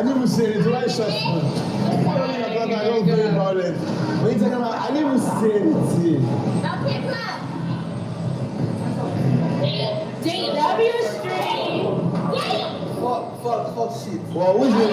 didn't even say it. Why shut up? I don't very violent. What are you talking about? I didn't even say it. Okay, clap. JW Street. Fuck shit. Well, which way?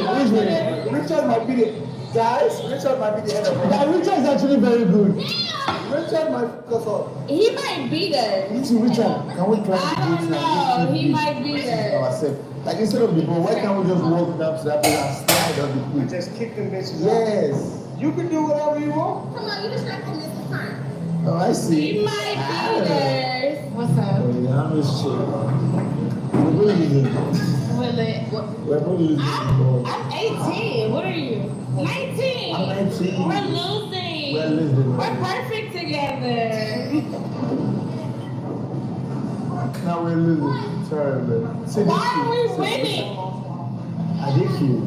Richard might be the guys. Richard might be the head of it. Yeah, Richard is actually very good. Richard might go for. He might beat us. Me too, Richard. Can we try I don't know. He might beat us. Ourselves. Like instead of the ball, why can't we just walk down to that place and slide on the pool? Just kick them bitches out. Yes. You can do whatever you want. Come on, you just got to miss the time. Oh, I see. He might beat us. What's up? Oh, yeah, I'm just chill. We're losing. We're both losing. I'm 18. What are you? 19. I'm 19. We're losing. We're losing. We're perfect together. Now we're losing. Terrible. Why are we winning? I did cute.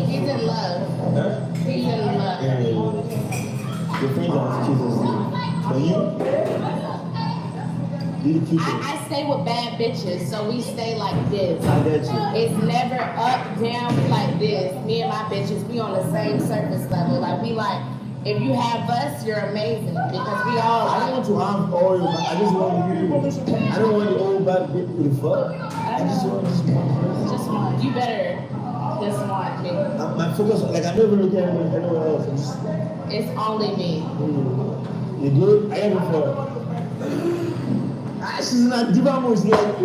He's in love. Huh? He's in love. Yeah. Your friends are cute as well. But you cute. I stay with bad bitches, so we stay like this. I get you. It's never up, down, like this. Me and my bitches, we on the same surface level. Like, we like, if you have us, you're amazing. Because we all I don't want to harm all you, I just want you. I don't want the old bad bitch with the fuck. I just want this one. just one. You better just want me. My focus, like I'm never looking at anyone else. I'm just, It's only me. You good? I am before. She's not diva moves like.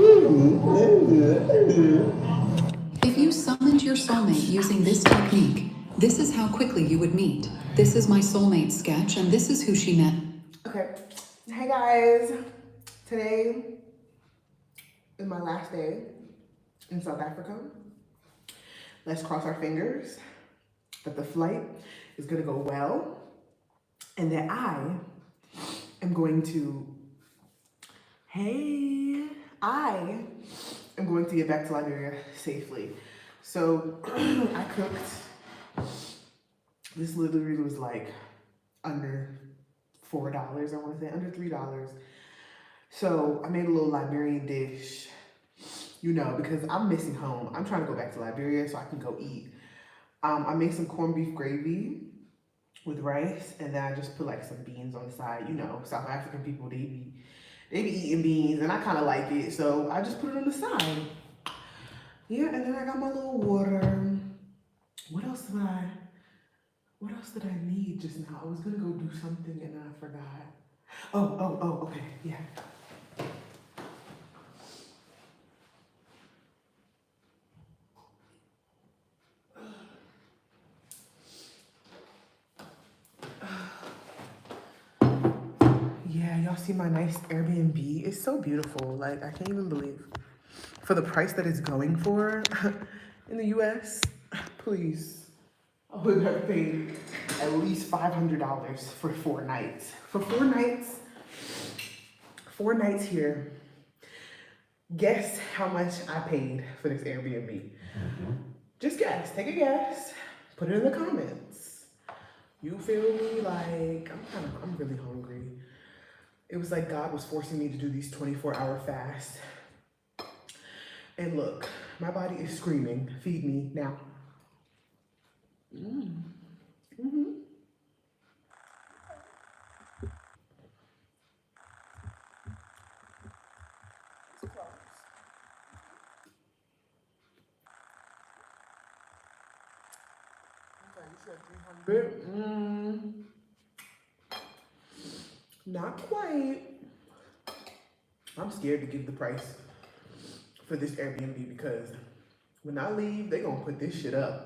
If you summoned your soulmate using this technique, this is how quickly you would meet. This is my soulmate sketch, and this is who she met. Okay. Hey guys. Today is my last day in South Africa. Let's cross our fingers that the flight is gonna go well and that I am going to get back to Liberia safely. So I cooked. This literally was like under $4, I want to say, under $3. So I made a little Liberian dish, you know, because I'm missing home. I'm trying to go back to Liberia so I can go eat. I made some corned beef gravy with rice, and then I just put like some beans on the side. You know, South African people, they be eating beans, and I kind of like it, so I just put it on the side. Yeah, and then I got my little water. What else did I need just now? I was gonna go do something and I forgot. Oh, okay, yeah. Yeah, y'all see my nice Airbnb? It's so beautiful. Like, I can't even believe. For the price that it's going for in the US, please. I would have paid at least $500 for 4 nights. For 4 nights here. Guess how much I paid for this Airbnb? Just guess, take a guess. Put it in the comments. You feel me? Like, I'm really hungry. It was like God was forcing me to do these 24-hour fasts. And look, my body is screaming, feed me now. Okay, you said 300. Not quite. I'm scared to give the price for this Airbnb because when I leave, they gonna put this shit up.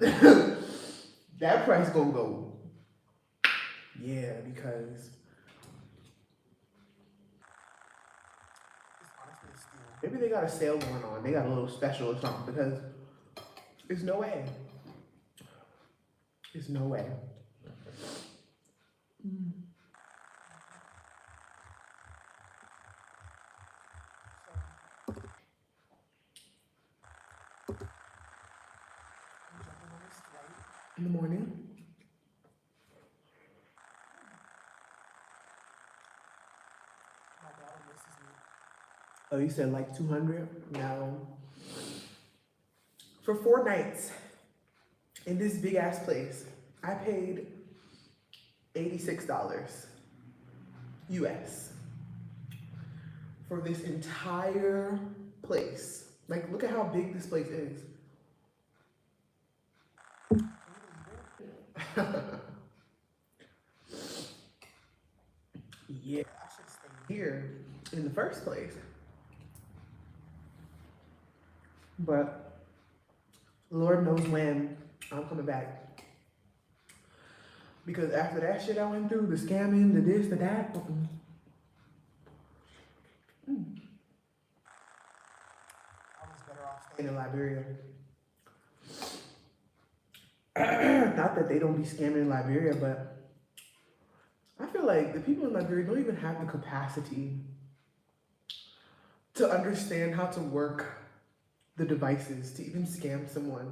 That price gonna go. Yeah, because maybe they got a sale going on. They got a little special or something because there's no way. There's no way. In the morning. My daughter misses me. Oh, you said like 200? No. For 4 nights in this big ass place, I paid $86 US for this entire place. Like, look at how big this place is. Yeah, I should stay here in the first place. But Lord knows when I'm coming back. Because after that shit I went through, the scamming, the this, the that, I was better off staying in Liberia. Not that they don't be scamming in Liberia, but I feel like the people in Liberia don't even have the capacity to understand how to work the devices to even scam someone.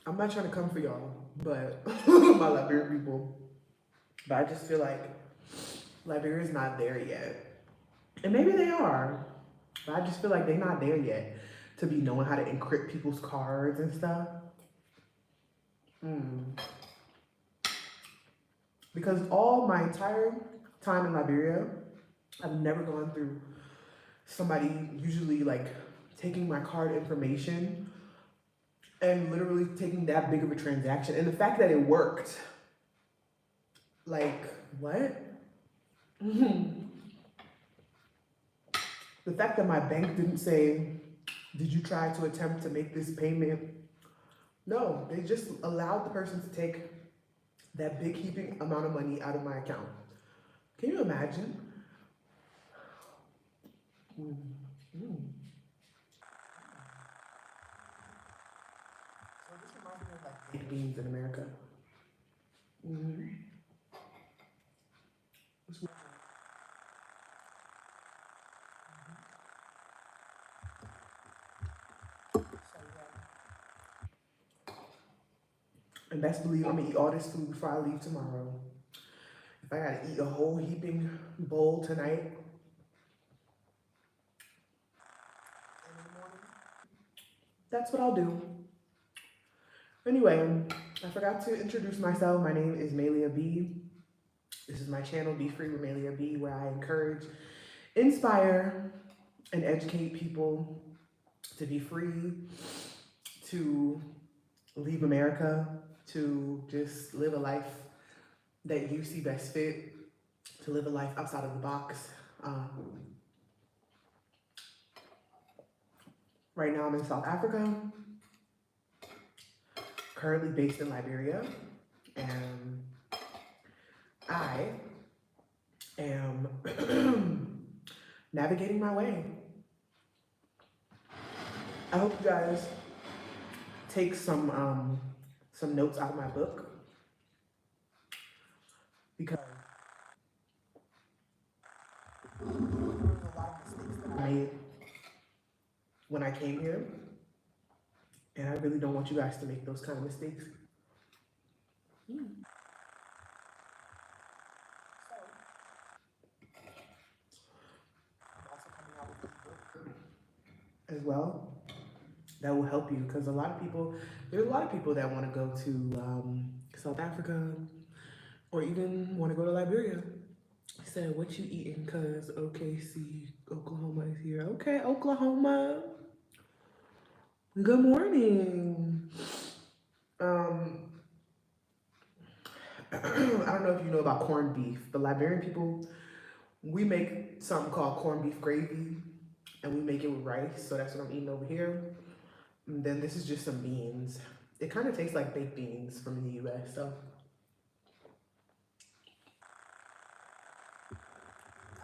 I'm not trying to come for y'all, but my Liberian people. But I just feel like Liberia is not there yet. And maybe they are, but I just feel like they're not there yet to be knowing how to encrypt people's cards and stuff. Because all my entire time in Liberia, I've never gone through somebody usually like taking my card information and literally taking that big of a transaction. And the fact that it worked, like, what? The fact that my bank didn't say, did you try to attempt to make this payment? No, they just allowed the person to take that big heaping amount of money out of my account. Can you imagine? So this reminds me of like baked beans in America. And best believe I'm gonna eat all this food before I leave tomorrow. If I gotta eat a whole heaping bowl tonight, and in the morning, that's what I'll do. Anyway, I forgot to introduce myself. My name is Maelia Bee. This is my channel, Be Free with Maelia Bee, where I encourage, inspire, and educate people to be free, to leave America, to just live a life that you see best fit, to live a life outside of the box. Right now I'm in South Africa, currently based in Liberia, and I am navigating my way. I hope you guys take some notes out of my book, because there was a lot of mistakes that I made when I came here, and I really don't want you guys to make those kind of mistakes. As well, that will help you, because there's a lot of people that want to go to South Africa or even want to go to Liberia. I said, what you eating? Because OKC, Oklahoma is here. Okay, Oklahoma. Good morning. I don't know if you know about corned beef. The Liberian people, we make something called corned beef gravy, and we make it with rice. So that's what I'm eating over here. And then this is just some beans. It kind of tastes like baked beans from the US, so. I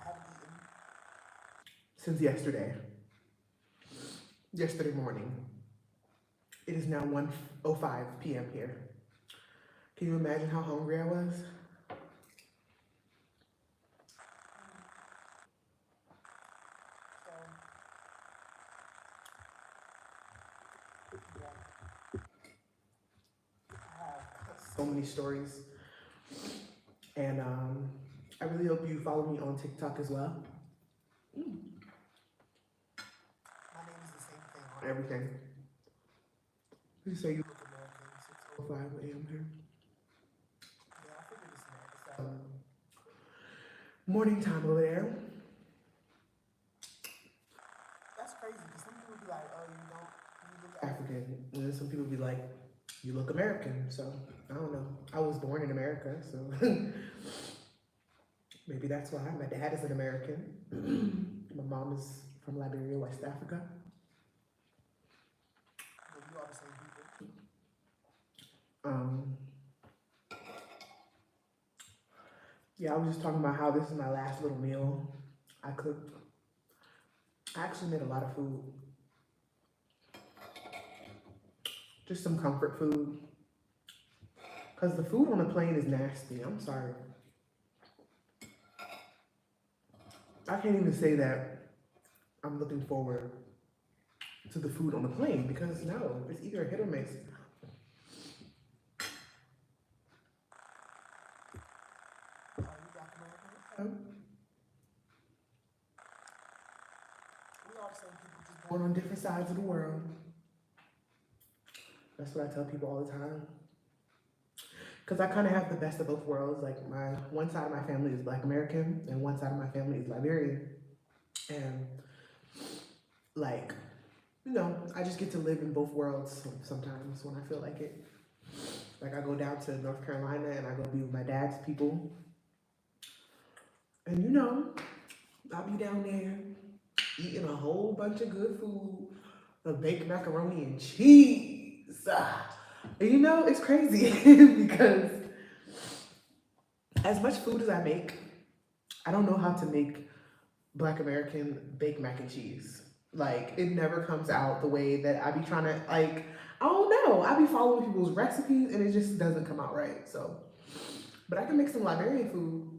haven't eaten since yesterday morning. It is now 1:05 p.m. here. Can you imagine how hungry I was? So many stories, and I really hope you follow me on TikTok as well. My name is the same thing on everything. You say you look American, 6:05 a.m. here. Yeah, I figured it's morning time over there. That's crazy because some people be like, oh, you look African. And then some people be like, you look American. So I don't know. I was born in America, so maybe that's why. My dad is an American. My mom is from Liberia, West Africa. But we are the same people. Yeah, I was just talking about how this is my last little meal I cooked. I actually made a lot of food. Just some comfort food. Because the food on the plane is nasty. I'm sorry. I can't even say that I'm looking forward to the food on the plane because no, it's either a hit or miss. We are the same people, just born on different sides of the world. That's what I tell people all the time. Because I kind of have the best of both worlds. Like one side of my family is Black American and one side of my family is Liberian. And like, you know, I just get to live in both worlds sometimes when I feel like it. Like I go down to North Carolina and I go be with my dad's people. And you know, I'll be down there eating a whole bunch of good food, of baked macaroni and cheese. And you know, it's crazy because as much food as I make, I don't know how to make Black American baked mac and cheese. Like, it never comes out the way that I be trying to, like, I don't know. I be following people's recipes and it just doesn't come out right, so. But I can make some Liberian food.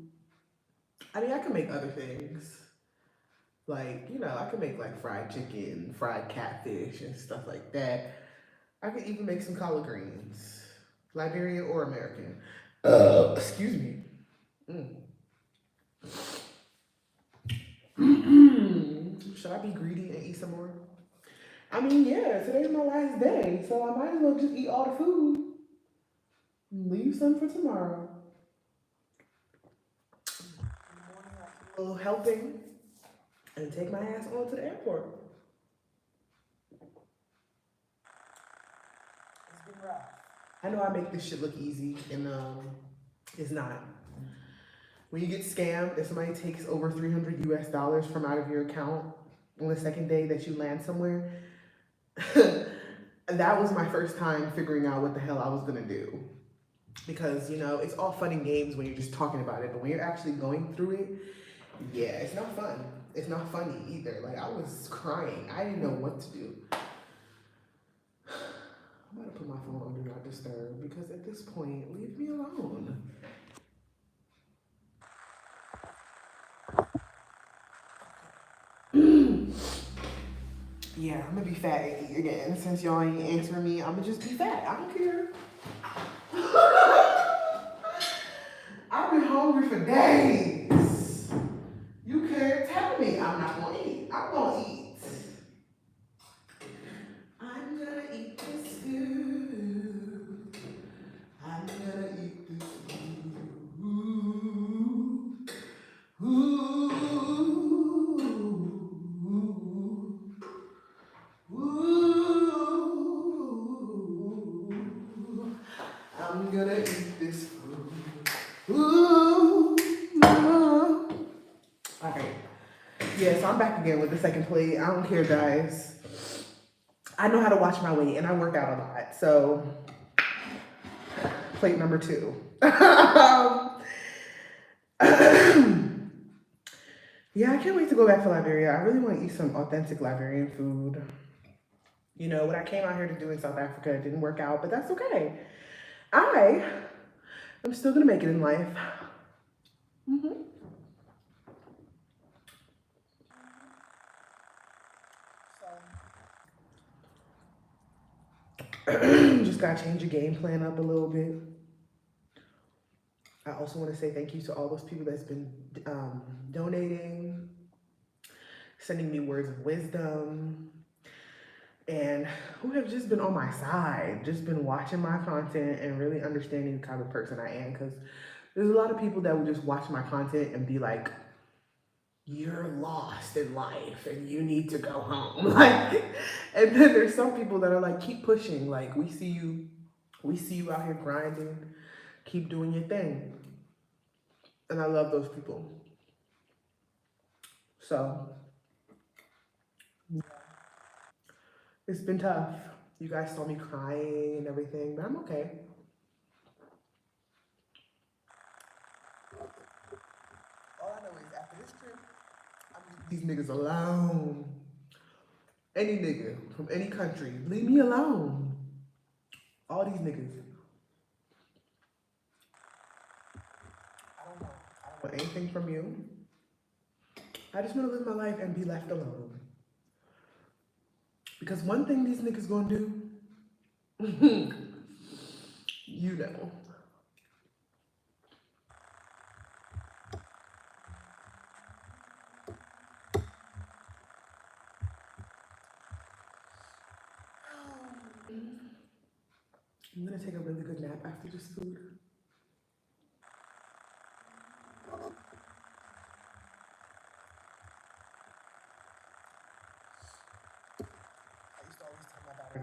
I mean, I can make other things. Like, you know, I can make like fried chicken, fried catfish and stuff like that. I could even make some collard greens, Liberian or American. Excuse me. Should I be greedy and eat some more? I mean, yeah, today's my last day, so I might as well just eat all the food. Leave some for tomorrow. In the morning, I do a little helping and take my ass on to the airport. It's been rough. I know I make this shit look easy, and it's not. When you get scammed and somebody takes over $300 US from out of your account on the second day that you land somewhere, that was my first time figuring out what the hell I was gonna do. Because, you know, it's all fun and games when you're just talking about it, but when you're actually going through it, yeah, it's not fun. It's not funny either. Like, I was crying. I didn't know what to do. I'm gonna put my phone on Do Not Disturb because at this point, leave me alone. Yeah, I'm gonna be fat again. Since y'all ain't answering me, I'm gonna just be fat. I don't care. I've been hungry for days. You can't tell me I'm not gonna eat. I'm gonna eat. I'm gonna eat this food. I'm gonna eat this food. Ooh. I'm gonna eat this food. Ooh. Alright. Yeah, so I'm back again with the second plate. I don't care, guys. I know how to watch my weight and I work out a lot. So, plate number 2. Yeah, I can't wait to go back to Liberia. I really want to eat some authentic Liberian food. You know, what I came out here to do in South Africa didn't work out, but that's okay. I'm still gonna make it in life. Just gotta change your game plan up a little bit. I also want to say thank you to all those people that's been donating, sending me words of wisdom. And who have just been on my side, just been watching my content and really understanding the kind of person I am. Because there's a lot of people that will just watch my content and be like, you're lost in life and you need to go home. Like, and then there's some people that are like, keep pushing. Like, we see you out here grinding, keep doing your thing. And I love those people. So it's been tough. You guys saw me crying and everything, but I'm okay. All I know is after this trip, I'm gonna leave these niggas alone. Any nigga from any country, leave me alone. All these niggas. I don't want anything from you. I just want to live my life and be left alone. Because one thing these niggas gonna do, you know. I'm gonna take a really good nap after this food.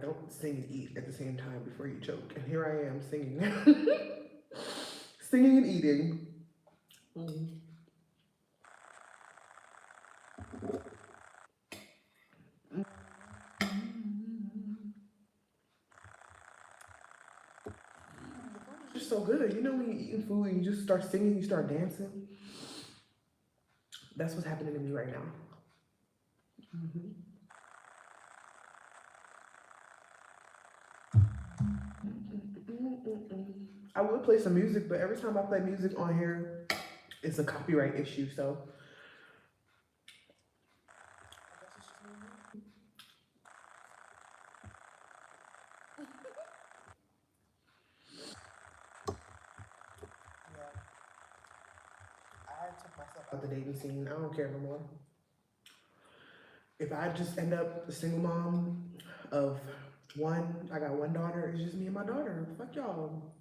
Don't sing and eat at the same time before you choke. And here I am singing. Singing and eating. It's just so good. You know when you're eating food and you just start singing, you start dancing? That's what's happening to me right now. I would play some music, but every time I play music on here, it's a copyright issue, so. I took myself out the dating scene. I don't care no more. If I just end up a single mom of one, I got one daughter, it's just me and my daughter. Fuck y'all.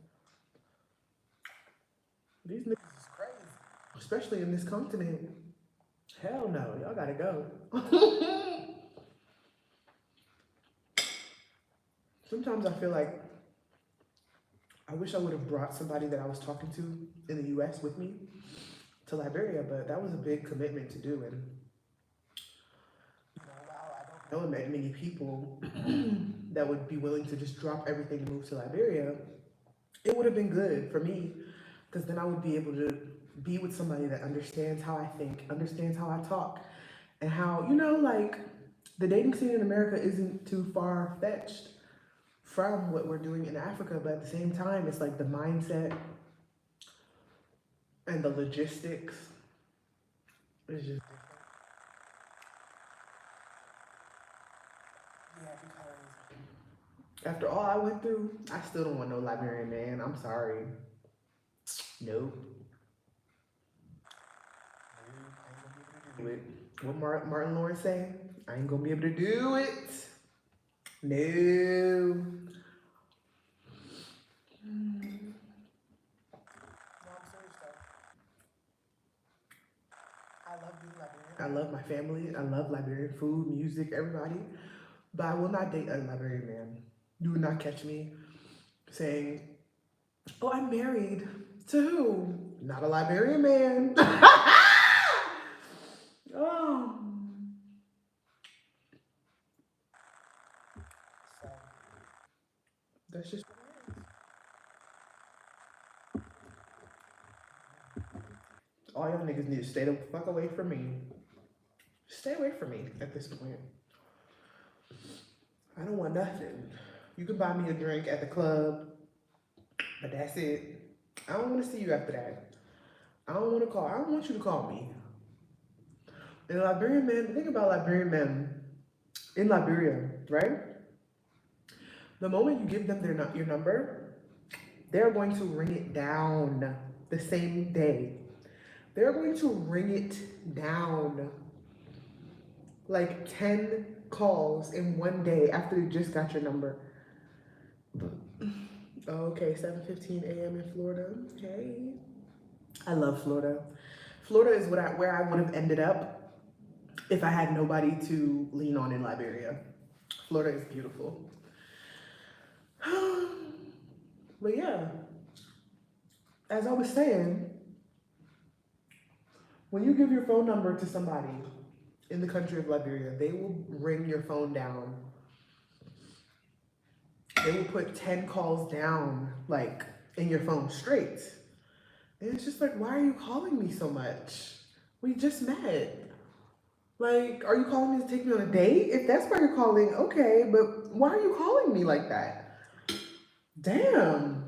These niggas is crazy. Especially in this continent. Hell no, y'all gotta go. Sometimes I feel like I wish I would have brought somebody that I was talking to in the US with me to Liberia, but that was a big commitment to do. And while I don't know many people that would be willing to just drop everything and move to Liberia, it would have been good for me because then I would be able to be with somebody that understands how I think, understands how I talk, and how, you know, like the dating scene in America isn't too far-fetched from what we're doing in Africa, but at the same time, it's like the mindset and the logistics is just different. Yeah, because after all I went through, I still don't want no Liberian man. I'm sorry. Nope. What Martin Lawrence say? I ain't gonna be able to do it. No. I love my family. I love Liberian food, music, everybody. But I will not date a Liberian man. You will not catch me saying, oh, I'm married to who? Not a Liberian man. Oh. So, that's just all y'all niggas need to stay the fuck away from me. Stay away from me at this point. I don't want nothing. You can buy me a drink at the club, but that's it. I don't want to see you after that. I don't want you to call me. And Liberian men, think about Liberian men in Liberia, right? The moment you give them your number, they're going to ring it down the same day. They're going to ring it down like 10 calls in one day after they just got your number. Okay, 7:15 a.m. in Florida. Hey, I love Florida. Florida is where I would have ended up if I had nobody to lean on in Liberia. Florida is beautiful. But yeah, as I was saying, when you give your phone number to somebody in the country of Liberia, they will ring your phone down. They will put 10 calls down, like, in your phone straight. And it's just like, why are you calling me so much? We just met. Like, are you calling me to take me on a date? If that's why you're calling, okay, but why are you calling me like that? Damn.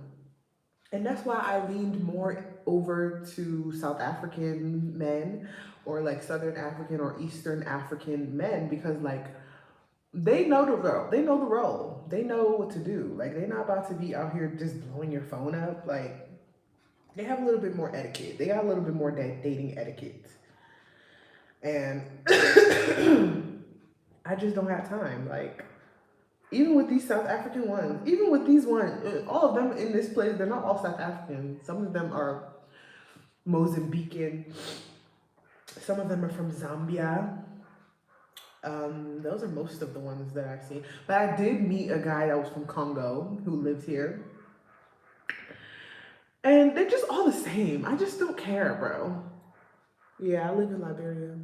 And that's why I leaned more over to South African men or like Southern African or Eastern African men because like they know the role. They know the role. They know what to do. Like they're not about to be out here just blowing your phone up. Like they have a little bit more etiquette. They got a little bit more dating etiquette. And I just don't have time. Like even with these South African ones, even with these ones, all of them in this place, they're not all South African. Some of them are Mozambican. Some of them are from Zambia. Those are most of the ones that I've seen. But I did meet a guy that was from Congo who lives here. And they're just all the same. I just don't care, bro. Yeah, I live in Liberia.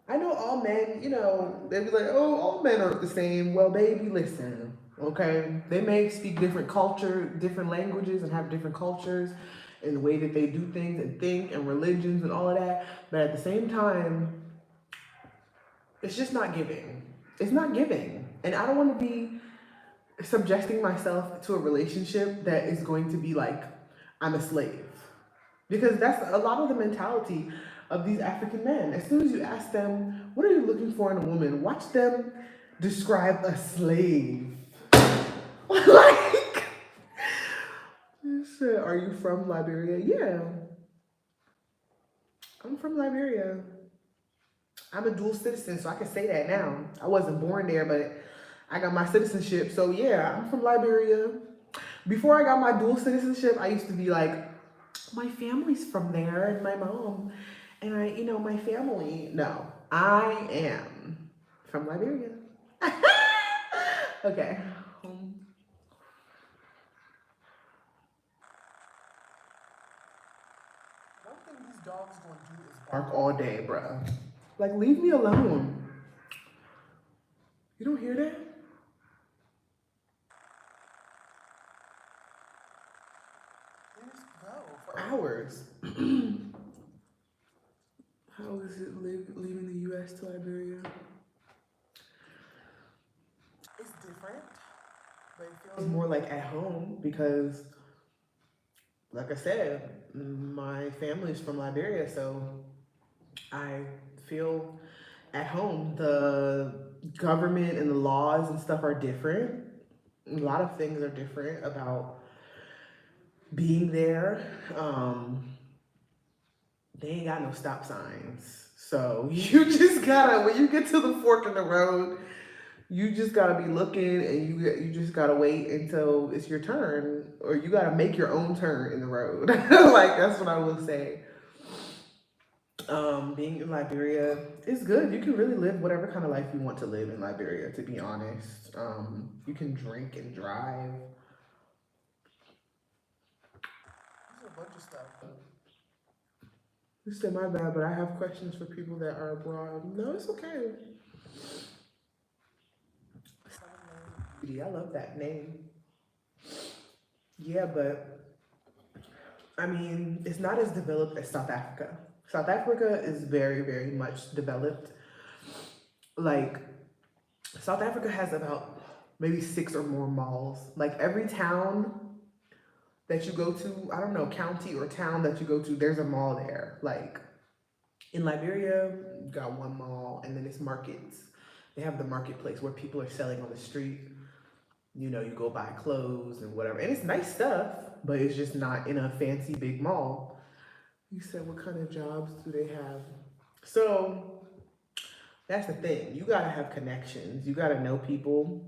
I know all men, you know, they be like, oh, all men aren't the same. Well, baby, listen, okay? They may speak different culture, different languages and have different cultures and the way that they do things and think and religions and all of that. But at the same time, it's just not giving. It's not giving. And I don't want to be subjecting myself to a relationship that is going to be like, I'm a slave. Because that's a lot of the mentality of these African men. As soon as you ask them, what are you looking for in a woman? Watch them describe a slave. Like, are you from Liberia? Yeah. I'm from Liberia. I'm a dual citizen, so I can say that now. I wasn't born there, but I got my citizenship. So yeah, I'm from Liberia. Before I got my dual citizenship, I used to be like, my family's from there and my mom and my family. No, I am from Liberia. Okay. One thing these dogs gonna do is bark all day, bro. Like, leave me alone. You don't hear that? They just go for hours. How is it leaving the U.S. to Liberia? It's different, but it feels more like at home because, like I said, my family's from Liberia, so I feel at home. The government and the laws and stuff are different. A lot of things are different about being there. They ain't got no stop signs. So you just gotta, when you get to the fork in the road, you just gotta be looking and you just gotta wait until it's your turn, or you gotta make your own turn in the road. Like, that's what I will say. Being in Liberia is good. You can really live whatever kind of life you want to live in Liberia, to be honest. You can drink and drive. There's a bunch of stuff. You said my bad, but I have questions for people that are abroad. No, it's okay. I love that name. Yeah, but I mean, it's not as developed as South Africa. South Africa is very, very much developed. Like, South Africa has about maybe 6 or more malls. Like, every town that you go to, I don't know, county or town that you go to, there's a mall there. Like, in Liberia, you got one mall, and then it's markets. They have the marketplace where people are selling on the street. You know, you go buy clothes and whatever. And it's nice stuff, but it's just not in a fancy big mall. You said, what kind of jobs do they have? So, That's the thing. You gotta have connections. You gotta know people.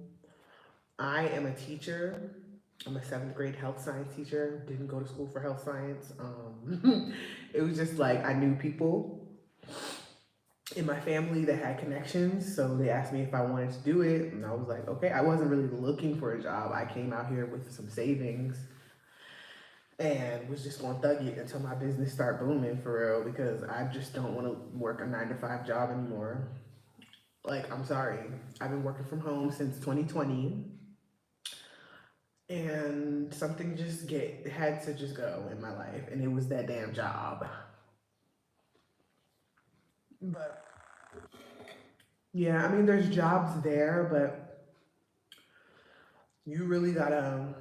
I am a teacher. I'm a 7th grade health science teacher. Didn't go to school for health science. It was just like I knew people in my family that had connections. So they asked me if I wanted to do it. And I was like, okay. I wasn't really looking for a job. I came out here with some savings and was just gonna thug it until my business start booming for real, because I just don't want to work a 9 to 5 job anymore. Like, I'm sorry. I've been working from home since 2020, and something just had to just go in my life, and it was that damn job. But yeah, I mean, there's jobs there, but you really gotta,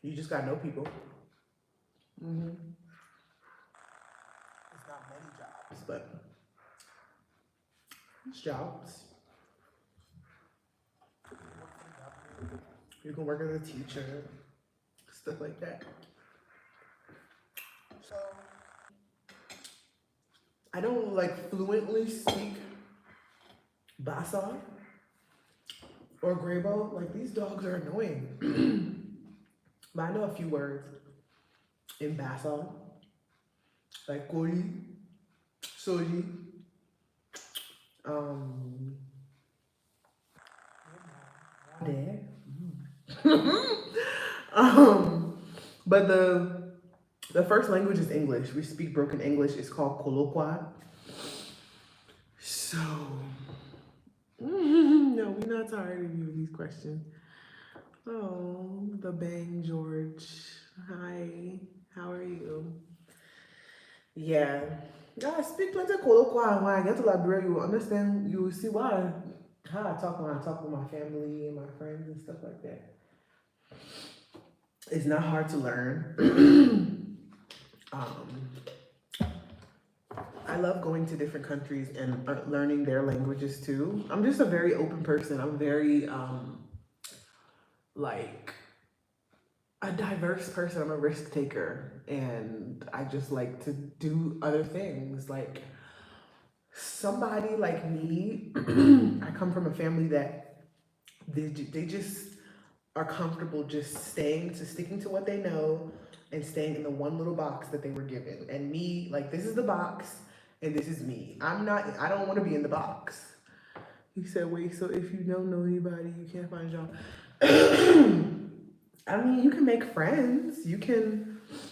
you just gotta know people. hmm It's not many jobs, but it's jobs. You can work as a teacher, stuff like that. So I don't like fluently speak Bassa or Grebo. Like, these dogs are annoying. But I know a few words in Bassa, like Koli, Soji, there. But the first language is English. We speak broken English. It's called Kolokwa. So, no, we're not tired of you with these questions. Oh, the Bang George. Hi, how are you? Yeah. Yeah, I speak plenty of Kolokwa. When I get to Liberia, you will understand, you will see why. How I talk when I talk with my family and my friends and stuff like that. It's not hard to learn. I love going to different countries and learning their languages too. I'm just a very open person. I'm very like a diverse person. I'm a risk taker, and I just like to do other things. Like, somebody like me, I come from a family that they just are comfortable just sticking to what they know and staying in the one little box that they were given. And me, like, this is the box and this is me. I don't want to be in the box. He said, wait, so if you don't know anybody, you can't find a job. I mean, you can make friends.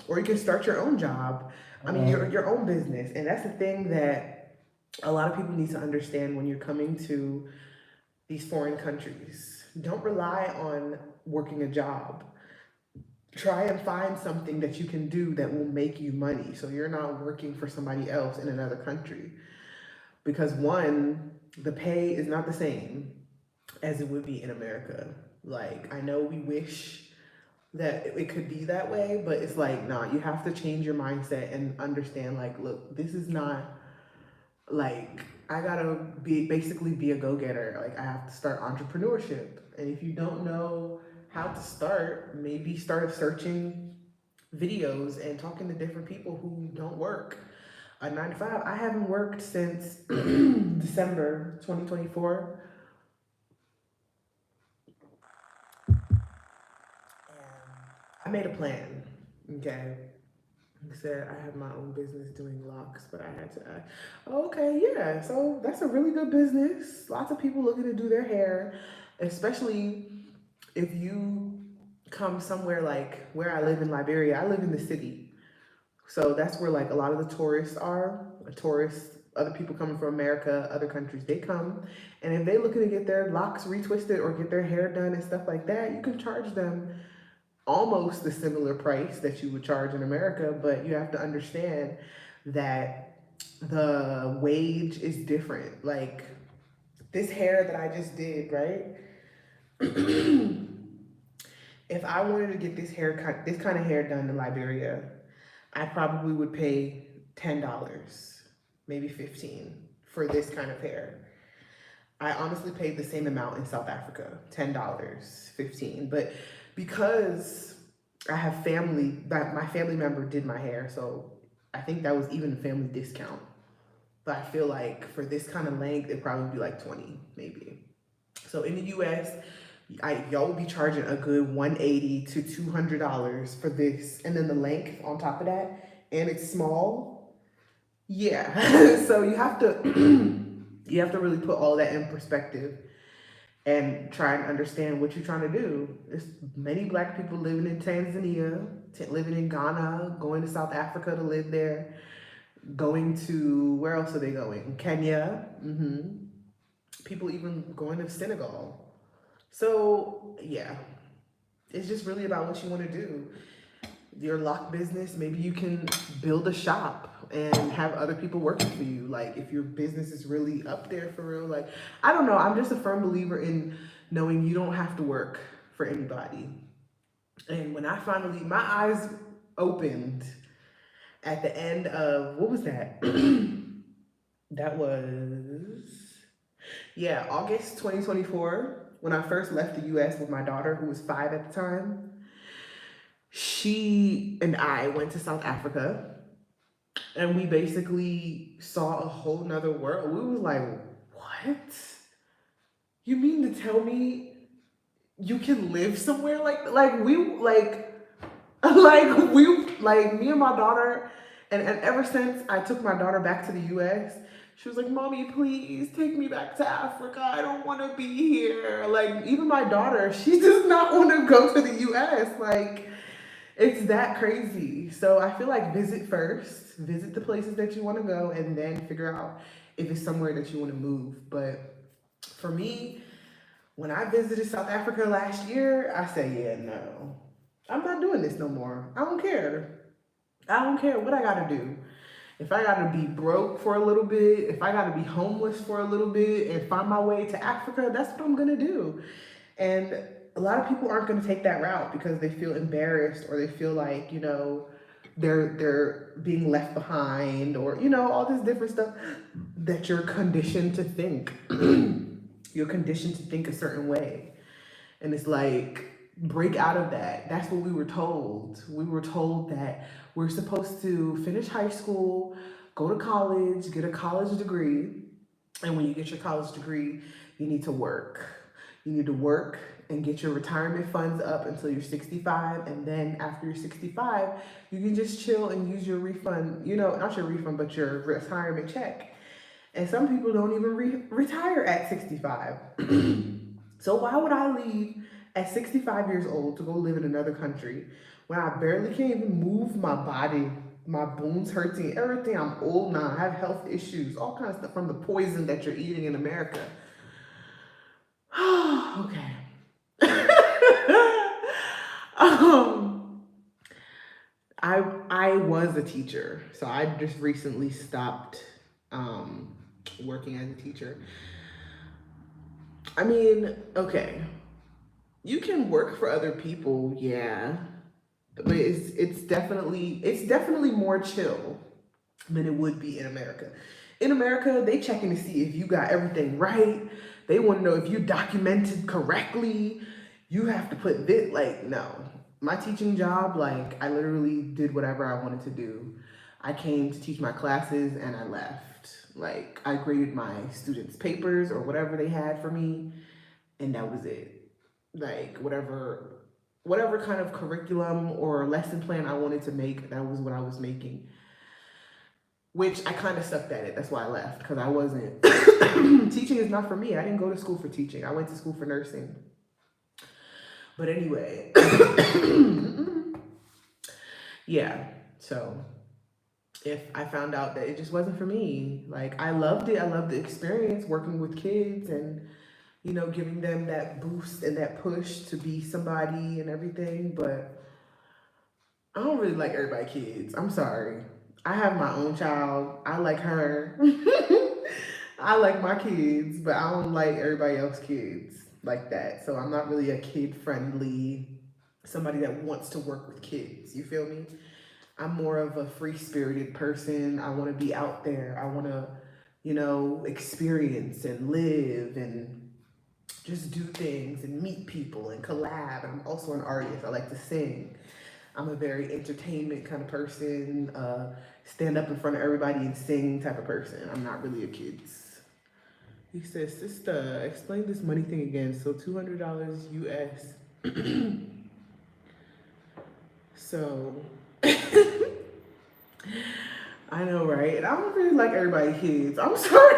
Or you can start your own job. I mean, your own business. And that's the thing that a lot of people need to understand when you're coming to these foreign countries. Don't rely on working a job. Try and find something that you can do that will make you money, so you're not working for somebody else in another country. Because one, the pay is not the same as it would be in America. Like, I know we wish that it could be that way, but it's like, nah, you have to change your mindset and understand, like, look, this is not, like, I gotta basically be a go-getter. Like, I have to start entrepreneurship. And if you don't know how to start, maybe start searching videos and talking to different people who don't work a 9 to 5. I haven't worked since December 2024. And I made a plan, okay? I said I have my own business doing locks, but I had to ask, okay, yeah, so that's a really good business. Lots of people looking to do their hair, especially if you come somewhere like where I live in Liberia. I live in the city. So that's where, like, a lot of the tourists are. Other people coming from America, other countries, they come. And if they're looking to get their locks retwisted or get their hair done and stuff like that, you can charge them almost the similar price that you would charge in America, but you have to understand that the wage is different. Like, this hair that I just did, right? If I wanted to get this kind of hair done in Liberia, I probably would pay $10, maybe $15 for this kind of hair. I honestly paid the same amount in South Africa, $10, $15. But because I have family, my family member did my hair, so I think that was even a family discount. But I feel like for this kind of length, it'd probably be like 20, maybe. So in the US, y'all will be charging a good $180 to $200 for this. And then the length on top of that, and it's small. Yeah. So you have to you have to really put all that in perspective and try and understand what you're trying to do. There's many Black people living in Tanzania, living in Ghana, going to South Africa to live there, going to, where else are they going? Kenya. People even going to Senegal. So yeah, it's just really about what you want to do. Your lock business, maybe you can build a shop and have other people working for you. Like if your business is really up there for real, like, I don't know. I'm just a firm believer in knowing you don't have to work for anybody. And when I finally, my eyes opened at the end of, what was that? That was, yeah, August 2024, when I first left the US with my daughter, who was 5 at the time. She and I went to South Africa, and we basically saw a whole nother world. We was like, what? You mean to tell me you can live somewhere like we like me and my daughter, and ever since I took my daughter back to the US, she was like, Mommy, please take me back to Africa. I don't want to be here. Like, even my daughter, she does not want to go to the US. Like, it's that crazy. So I feel like visit first, visit the places that you want to go, and then figure out if it's somewhere that you want to move. But for me, when I visited South Africa last year, I said, yeah, no, I'm not doing this no more. I don't care. I don't care what I got to do. If I got to be broke for a little bit, if I got to be homeless for a little bit and find my way to Africa, that's what I'm going to do. And a lot of people aren't going to take that route because they feel embarrassed, or they feel like, you know, they're being left behind, or, you know, all this different stuff that you're conditioned to think. You're conditioned to think a certain way. And it's like, break out of that. That's what we were told. We were told that we're supposed to finish high school, go to college, get a college degree. And when you get your college degree, you need to work. You need to work and get your retirement funds up until you're 65. And then after you're 65, you can just chill and use your refund, you know, not your refund, but your retirement check. And some people don't even retire at 65. So why would I leave at 65 years old to go live in another country when I barely can't even move my body? My bones hurting, everything. I'm old now. I have health issues, all kinds of stuff from the poison that you're eating in America. Okay. I was a teacher, so I just recently stopped working as a teacher. I mean, okay, you can work for other people, yeah, but it's definitely more chill than it would be in America. In America, they checking to see if you got everything right. They want to know if you documented correctly. You have to put this, like, no. My teaching job, like, I literally did whatever I wanted to do. I came to teach my classes and I left. Like, I graded my students' papers or whatever they had for me, and that was it. Like, whatever kind of curriculum or lesson plan I wanted to make, that was what I was making. Which I kind of sucked at it. That's why I left, because I wasn't. Teaching is not for me. I didn't go to school for teaching. I went to school for nursing. But anyway, yeah. So if I found out that it just wasn't for me, like, I loved it. I loved the experience working with kids and, you know, giving them that boost and that push to be somebody and everything. But I don't really like everybody's kids. I'm sorry. I have my own child. I like her. I like my kids, but I don't like everybody else's kids like that. So I'm not really a kid-friendly, somebody that wants to work with kids. You feel me? I'm more of a free-spirited person. I want to be out there. I want to, you know, experience and live and just do things and meet people and collab. I'm also an artist. I like to sing. I'm a very entertainment kind of person, stand up in front of everybody and sing type of person. I'm not really a kid's. He says, sister, explain this money thing again. So $200 US. So, I know, right? And I don't really like everybody's kids. I'm sorry.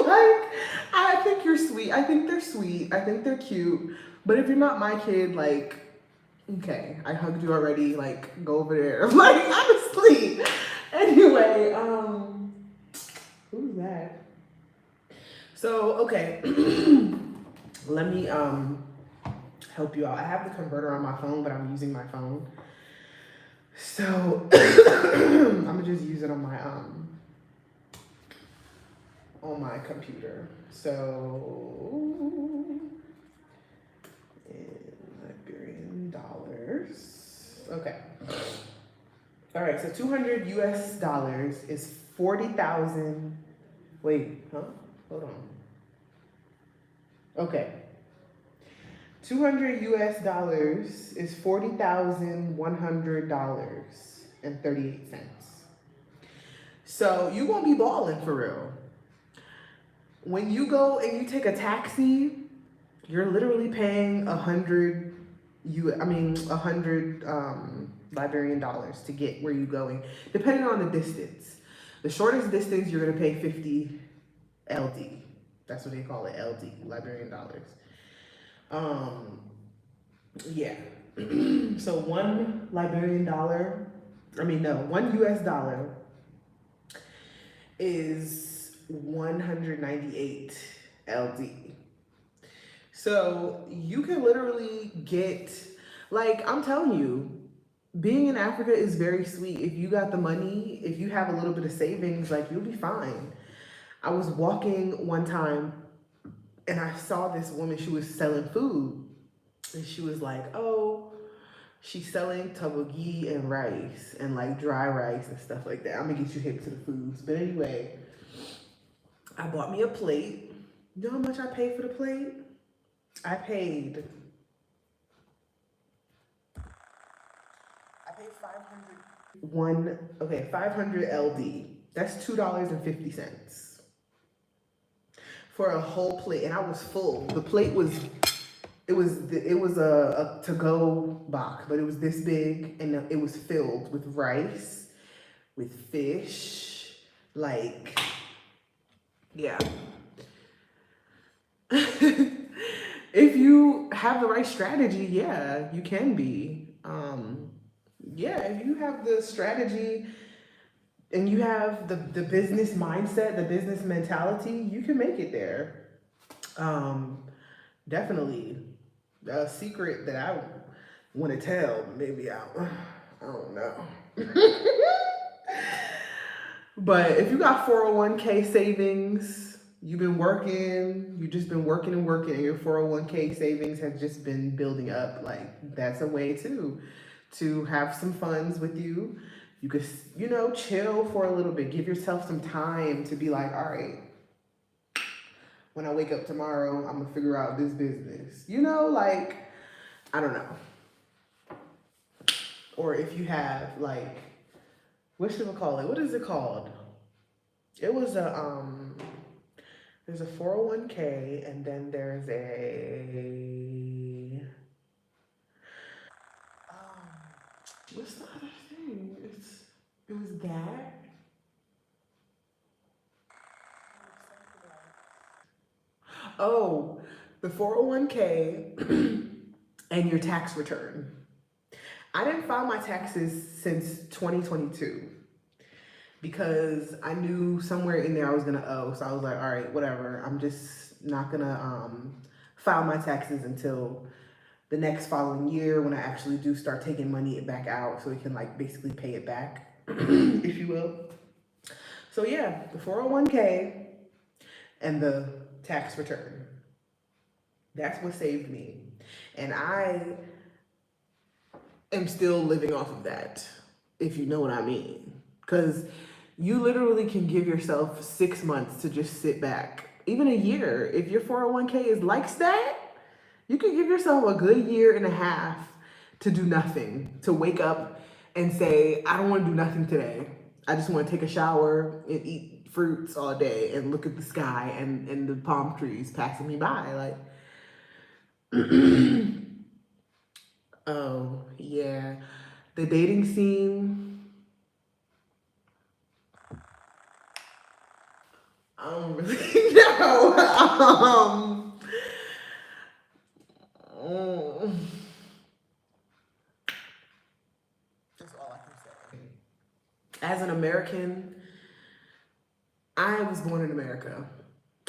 Like, I think you're sweet. I think they're sweet. I think they're cute. But if you're not my kid, like, okay, I hugged you already. Like, go over there. Like, honestly. Anyway, who's that? So, okay. Let me help you out. I have the converter on my phone, but I'm using my phone. So I'm gonna just use it on my computer. So in Liberian dollars. Okay. All right, so 200 US dollars is 40,000. Wait, huh? Hold on. Okay. 200 US dollars is $40,100.38. So you gonna be balling for real. When you go and you take a taxi, you're literally paying 100 Liberian dollars to get where you're going, depending on the distance. The shortest distance, you're gonna pay 50 LD. That's what they call it, LD, Liberian dollars. Yeah. So one US dollar is 198 LD. So you can literally get, like, I'm telling you, being in Africa is very sweet. If you got the money, if you have a little bit of savings, like, you'll be fine. I was walking one time and I saw this woman, she was selling food. And she was like, oh, she's selling tabogi and rice and like dry rice and stuff like that. I'm gonna get you hip to the foods. But anyway, I bought me a plate. You know how much I paid for the plate? I paid 500 LD. That's $2.50 for a whole plate, and I was full. The plate was, it was a to-go box, but it was this big, and it was filled with rice, with fish, like, yeah. If you have the right strategy, yeah, you can be. Yeah, if you have the strategy and you have the business mindset, the business mentality, you can make it there. Definitely. A secret that I want to tell, maybe I don't know. But if you got 401k savings, you've been working, you've just been working and working, and your 401k savings has just been building up, like, that's a way too, to have some funds with you. You could, you know, chill for a little bit, give yourself some time to be like, all right, when I wake up tomorrow, I'm gonna figure out this business. You know, like, I don't know. Or if you have, like, what should we call it? What is it called? It was there's a 401k, and then there's a, what's the other thing? It was that. Oh, the 401k and your tax return. I didn't file my taxes since 2022 because I knew somewhere in there I was gonna owe. So I was like, all right, whatever. I'm just not gonna file my taxes until the next following year when I actually do start taking money back out so we can, like, basically pay it back, if you will. So yeah, the 401k and the tax return. That's what saved me. And I am still living off of that, if you know what I mean. Because you literally can give yourself 6 months to just sit back. Even a year. If your 401k is likes that, you can give yourself a good year and a half to do nothing, to wake up and say, I don't want to do nothing today. I just want to take a shower and eat fruits all day and look at the sky and the palm trees passing me by. Like, oh, yeah. The dating scene, I don't really know. That's all I can say. As an American, I was born in America.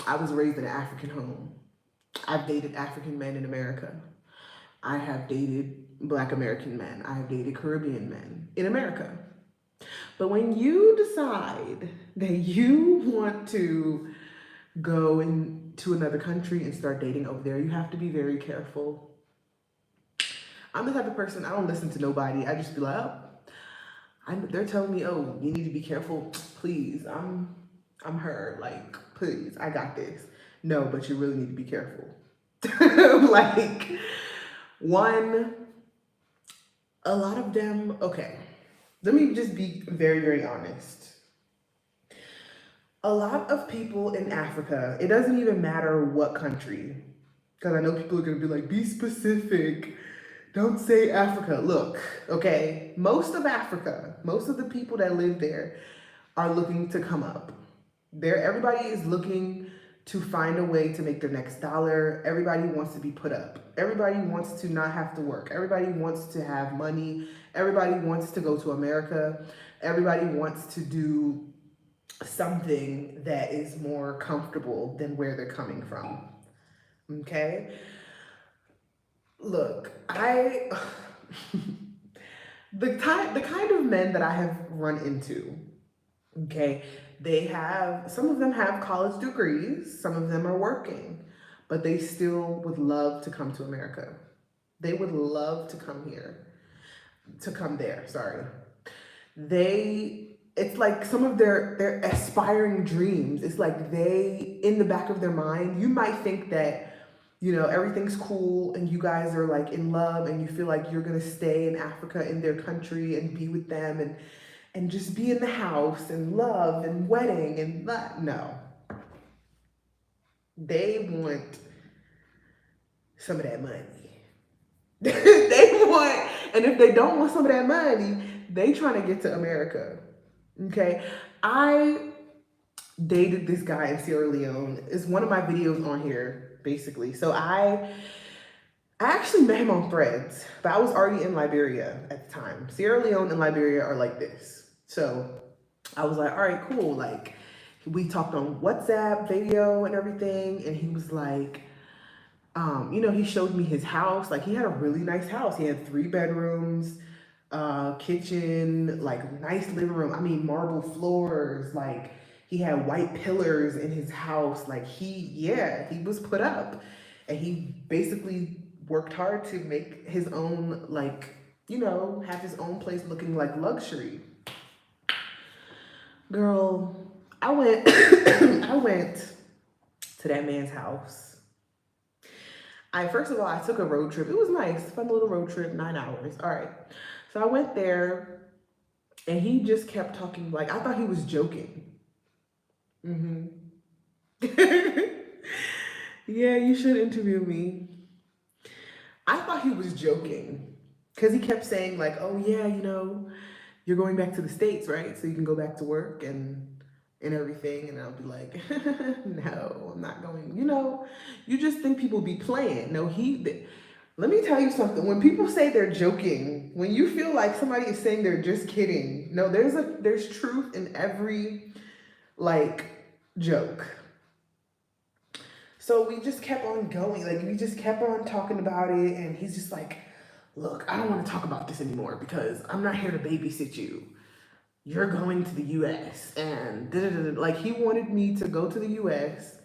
I was raised in an African home. I've dated African men in America. I have dated Black American men. I have dated Caribbean men in America. But when you decide that you want to go into another country and start dating over there, you have to be very careful. I'm the type of person, I don't listen to nobody. I just be like, oh, they're telling me, oh, you need to be careful. Please, I'm her. Like, please, I got this. No, but you really need to be careful. Like, one, a lot of them, okay, let me just be very, very honest. A lot of people in Africa, it doesn't even matter what country, because I know people are going to be like, be specific. Don't say Africa. Look, okay, most of Africa, most of the people that live there are looking to come up. Everybody is looking to find a way to make their next dollar. Everybody wants to be put up. Everybody wants to not have to work. Everybody wants to have money. Everybody wants to go to America. Everybody wants to do something that is more comfortable than where they're coming from. Okay? Look, the kind of men that I have run into, okay, some of them have college degrees, some of them are working, but they still would love to come to America. They would love to come there, sorry. It's like some of their aspiring dreams. It's like in the back of their mind, you might think that, you know, everything's cool and you guys are like in love and you feel like you're gonna stay in Africa, in their country, and be with them and just be in the house and love and wedding and no. They want some of that money. And if they don't want some of that money, they trying to get to America. Okay, I dated this guy in Sierra Leone. It's one of my videos on here, basically. So I actually met him on Threads, but I was already in Liberia at the time. Sierra Leone and Liberia are like this. So I was like, all right, cool. Like, we talked on WhatsApp video and everything, and he was like, you know, he showed me his house. Like, he had a really nice house. He had 3 bedrooms, kitchen, like nice living room. I mean, marble floors. Like, he had white pillars in his house. Like, he was put up, and he basically worked hard to make his own, like, you know, have his own place looking like luxury. Girl, I went to that man's house. First of all, I took a road trip. It was nice, fun little road trip, 9 hours. All right. So I went there and he just kept talking. Like, I thought he was joking. Yeah, you should interview me. I thought he was joking because he kept saying like, oh yeah, you know, you're going back to the States, right? So you can go back to work and everything. And I'll be like, no, I'm not going. You know, you just think people be playing. No, let me tell you something. When people say they're joking, when you feel like somebody is saying they're just kidding, no, there's truth in every like joke. So we just kept on going. Like, we just kept on talking about it. And he's just like, look, I don't want to talk about this anymore because I'm not here to babysit you. You're going to the US. And like, he wanted me to go to the US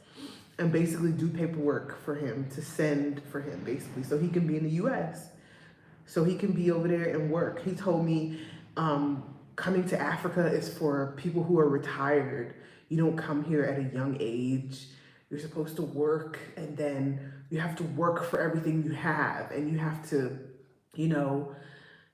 and basically do paperwork for him to send for him, basically, so he can be in the US. So he can be over there and work. He told me coming to Africa is for people who are retired. You don't come here at a young age. You're supposed to work, and then you have to work for everything you have, and you have to,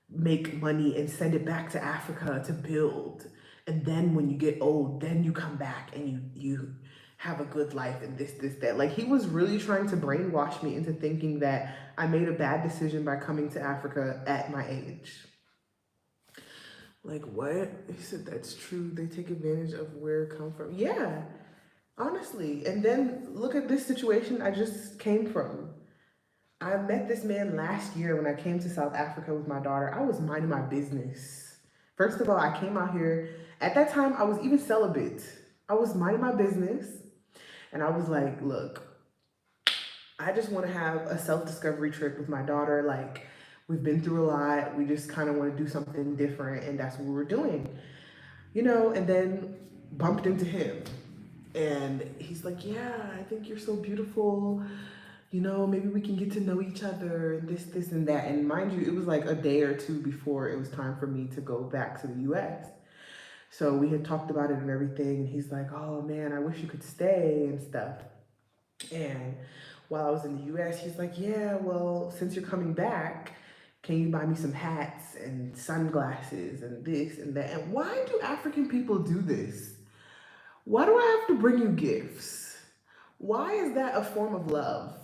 make money and send it back to Africa to build. And then when you get old, then you come back and you have a good life and this, that. Like, he was really trying to brainwash me into thinking that I made a bad decision by coming to Africa at my age. Like, what? He said, that's true. They take advantage of where I come from. Yeah, honestly. And then look at this situation I just came from. I met this man last year when I came to South Africa with my daughter. I was minding my business. First of all, I came out here. At that time, I was even celibate. I was minding my business. And I was like, look, I just want to have a self-discovery trip with my daughter. Like, we've been through a lot. We just kind of want to do something different. And that's what we're doing. And then bumped into him. And he's like, yeah, I think you're so beautiful. Maybe we can get to know each other and this and that. And mind you, it was like a day or two before it was time for me to go back to the US. So we had talked about it and everything. And he's like, oh man, I wish you could stay and stuff. And while I was in the US, he's like, yeah, well, since you're coming back, can you buy me some hats and sunglasses and this and that? And why do African people do this? Why do I have to bring you gifts? Why is that a form of love?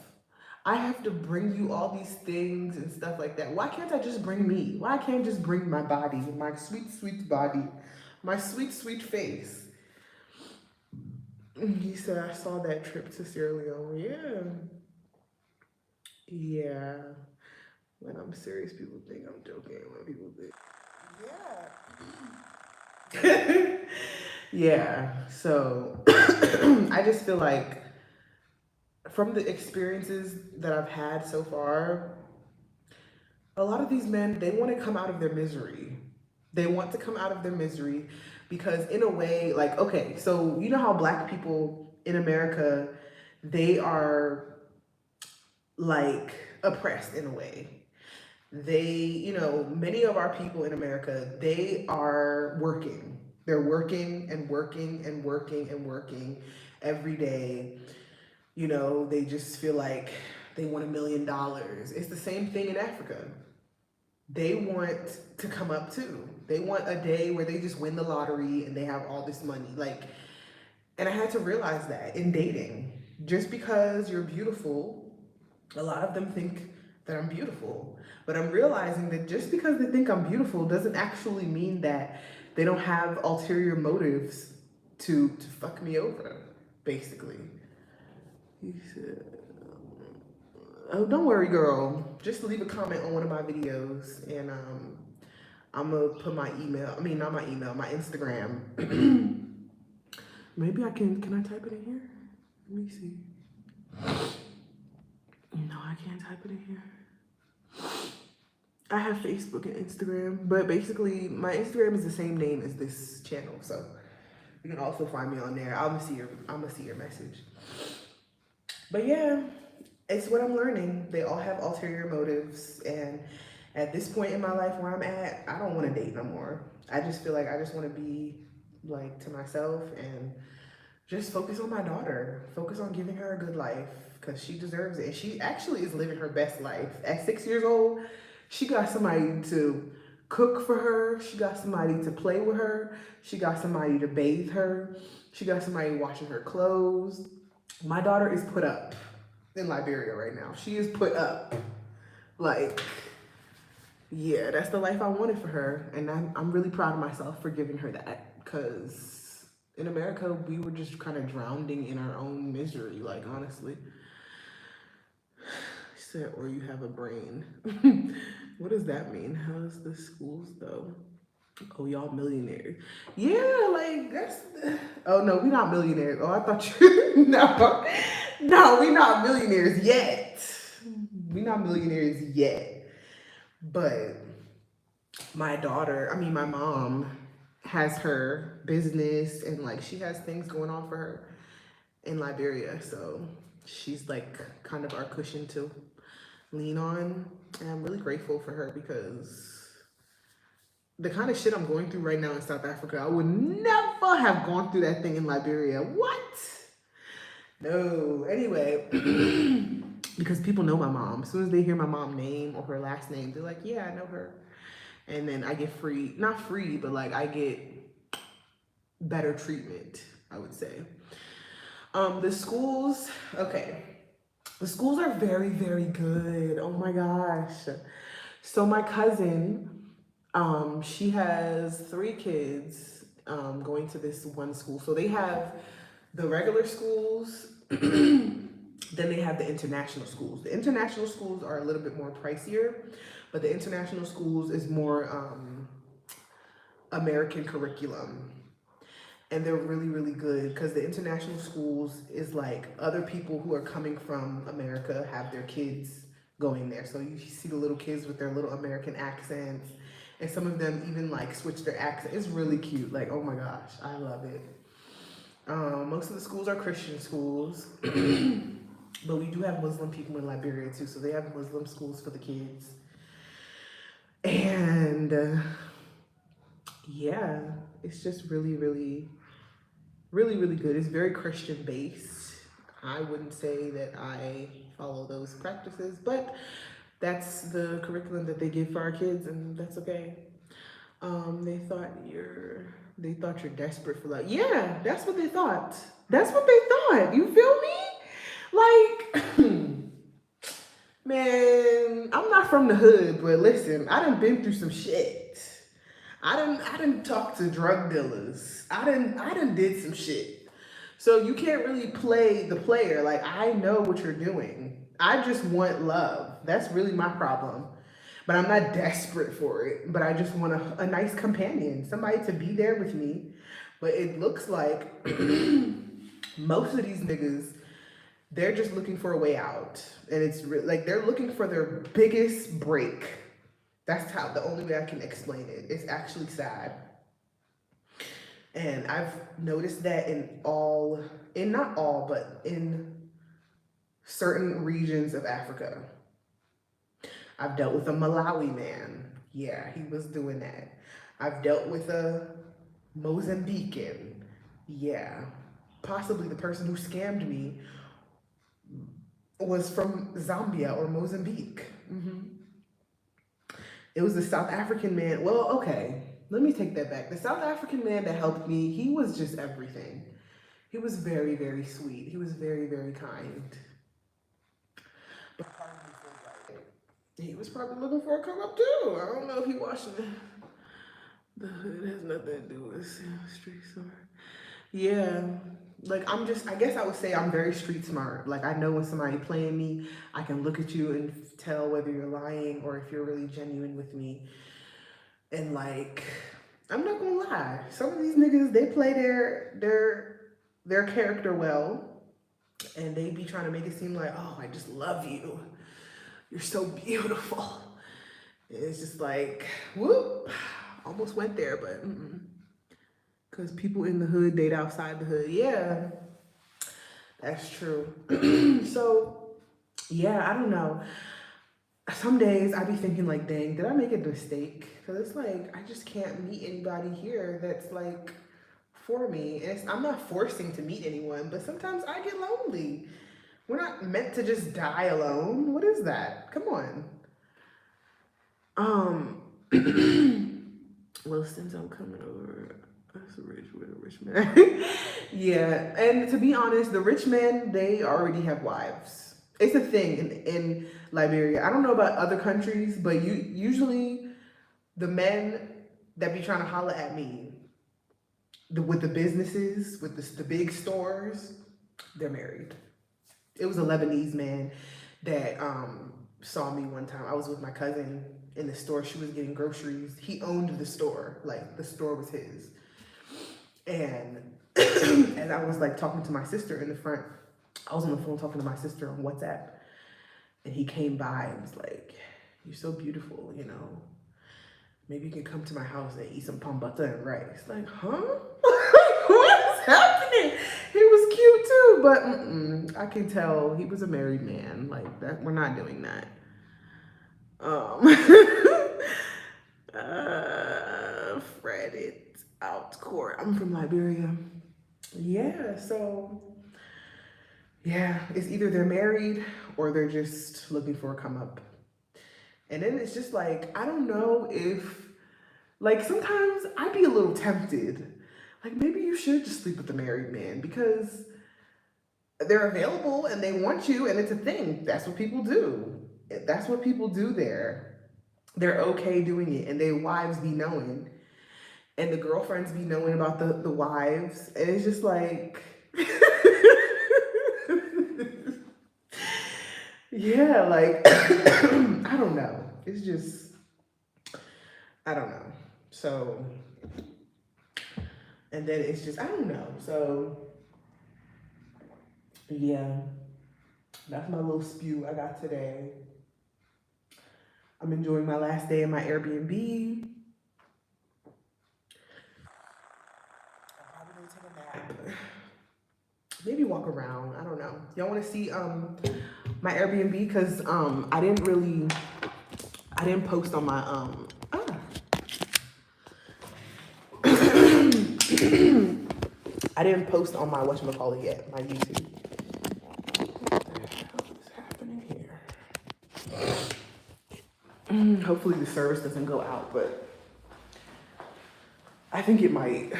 I have to bring you all these things and stuff like that. Why can't I just bring me? Why can't I just bring my body, my sweet, sweet body, my sweet, sweet face? He said, I saw that trip to Sierra Leone. Yeah. When I'm serious, people think I'm joking. When people think, yeah. So I just feel like from the experiences that I've had so far, a lot of these men, they want to come out of their misery. They want to come out of their misery because in a way, like, okay, so you know how Black people in America, they are like oppressed in a way. They, many of our people in America, they are working. They're working and working and working and working every day. They just feel like they want $1 million. It's the same thing in Africa. They want to come up too. They want a day where they just win the lottery and they have all this money. And I had to realize that in dating, just because you're beautiful, a lot of them think that I'm beautiful. But I'm realizing that just because they think I'm beautiful doesn't actually mean that they don't have ulterior motives to fuck me over, basically. He said, oh, don't worry, girl. Just leave a comment on one of my videos and I'm gonna put my email, not my email, my Instagram. Maybe I can I type it in here? Let me see. No, I can't type it in here. I have Facebook and Instagram, but basically my Instagram is the same name as this channel, so you can also find me on there. I'm gonna see your message. But yeah, it's what I'm learning. They all have ulterior motives, and at this point in my life where I'm at, I don't want to date no more. I just feel like I just want to be like to myself and just focus on my daughter, focus on giving her a good life because she deserves it. And she actually is living her best life. At 6 years old, she got somebody to cook for her. She got somebody to play with her. She got somebody to bathe her. She got somebody washing her clothes. My daughter is put up in Liberia right now. She is put up. Yeah, that's the life I wanted for her. And I'm really proud of myself for giving her that. Because in America, we were just kind of drowning in our own misery, honestly. She said, or you have a brain. What does that mean? How's the schools, though? Oh, y'all millionaires. Yeah, that's... Oh, no, we not millionaires. Oh, I thought you... No, we not millionaires yet. We not millionaires yet. But my mom has her business and, she has things going on for her in Liberia. So she's, kind of our cushion to lean on. And I'm really grateful for her because... the kind of shit I'm going through right now in South Africa, I would never have gone through that thing in Liberia. What? No. Anyway, because people know my mom. As soon as they hear my mom's name or her last name, they're like, yeah, I know her. And then I get free, not free, but like I get better treatment, I would say. The schools, okay. The schools are very, very good. Oh my gosh. So my cousin, she has 3 kids going to this one school. So they have the regular schools, then they have the international schools. The international schools are a little bit more pricier, but the international schools is more American curriculum. And they're really, really good because the international schools is like other people who are coming from America have their kids going there. So you see the little kids with their little American accents, and some of them even like switch their accent. It's really cute. Like, oh my gosh, I love it. Most of the schools are Christian schools, but we do have Muslim people in Liberia too. So they have Muslim schools for the kids. And yeah, it's just really, really, really, really good. It's very Christian based. I wouldn't say that I follow those practices, but that's the curriculum that they give for our kids, and that's okay. They thought you're desperate for love. Yeah, that's what they thought. That's what they thought. You feel me? Like, man, I'm not from the hood, but listen, I done been through some shit. I done talked to drug dealers. I done did some shit. So you can't really play the player. Like, I know what you're doing. I just want love. That's really my problem. But I'm not desperate for it. But I just want a nice companion, somebody to be there with me. But it looks like most of these niggas, they're just looking for a way out. And it's like they're looking for their biggest break. That's how the only way I can explain it. It's actually sad. And I've noticed that not all, but in certain regions of Africa. I've dealt with a Malawi man. Yeah, he was doing that. I've dealt with a Mozambican. Yeah, possibly the person who scammed me was from Zambia or Mozambique. It was the South African man. Well, okay, let me take that back. The South African man that helped me, he was just everything. He was very, very sweet. He was very, very kind. But part of me feels like he was probably looking for a come up too. I don't know if he watching the hood has nothing to do with street smart. Yeah, like I guess I would say I'm very street smart. Like I know when somebody playing me, I can look at you and tell whether you're lying or if you're really genuine with me. And like, I'm not gonna lie, some of these niggas, they play their character well, and they be trying to make it seem like, oh, I just love you. You're so beautiful. And it's just like, whoop, almost went there, but because people in the hood date outside the hood. Yeah, that's true. So, yeah, I don't know. Some days I be thinking like, dang, did I make a mistake? Because it's like, I just can't meet anybody here that's like for me. And I'm not forcing to meet anyone, but sometimes I get lonely. We're not meant to just die alone. What is that? Come on. Well, since I'm coming over, that's rich with a rich man. Yeah, and to be honest, the rich men, they already have wives. It's a thing in Liberia. I don't know about other countries, but usually the men that be trying to holler at me, with the businesses, with the big stores, they're married. It was a Lebanese man that saw me one time. I was with my cousin in the store. She was getting groceries. He owned the store. Like, the store was his. And as I was like talking to my sister in the front, I was on the phone talking to my sister on WhatsApp. And he came by and was like, you're so beautiful, you know. Maybe you can come to my house and eat some pambata and rice. Like, huh? What's happening? He was cute too, but I can tell he was a married man. Like, that, we're not doing that. Fretted out court. I'm from Liberia. Yeah, so yeah, it's either they're married or they're just looking for a come up. And then it's just like, I don't know if, like, sometimes I'd be a little tempted. Like, maybe you should just sleep with the married man because they're available and they want you and it's a thing. That's what people do. That's what people do there. They're okay doing it and their wives be knowing. And the girlfriends be knowing about the wives. And it's just like, yeah, like, I don't know. It's just, I don't know. So, and then it's just, I don't know. So, yeah, that's my little spew I got today. I'm enjoying my last day in my Airbnb. I'm probably gonna take a nap. Maybe walk around, I don't know. Y'all wanna see my Airbnb? Cause I didn't post on my, I didn't post on my whatchamacallit yet, my YouTube. What the hell is happening here? Hopefully the service doesn't go out, but I think it might,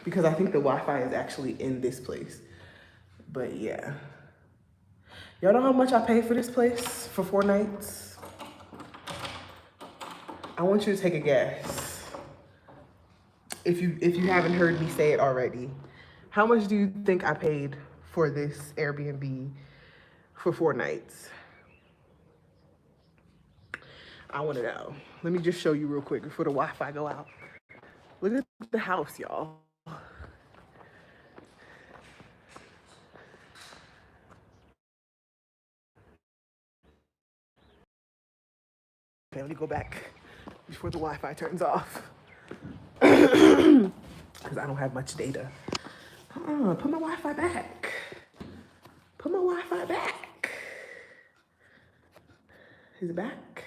because I think the Wi-Fi is actually in this place. But yeah. Y'all know how much I paid for this place for 4 nights? I want you to take a guess. If you haven't heard me say it already. How much do you think I paid for this Airbnb for 4 nights? I want to know. Let me just show you real quick before the Wi-Fi go out. Look at the house, y'all. Okay, let me go back before the Wi-Fi turns off. Because I don't have much data. Put my Wi-Fi back. Put my Wi-Fi back. Is it back?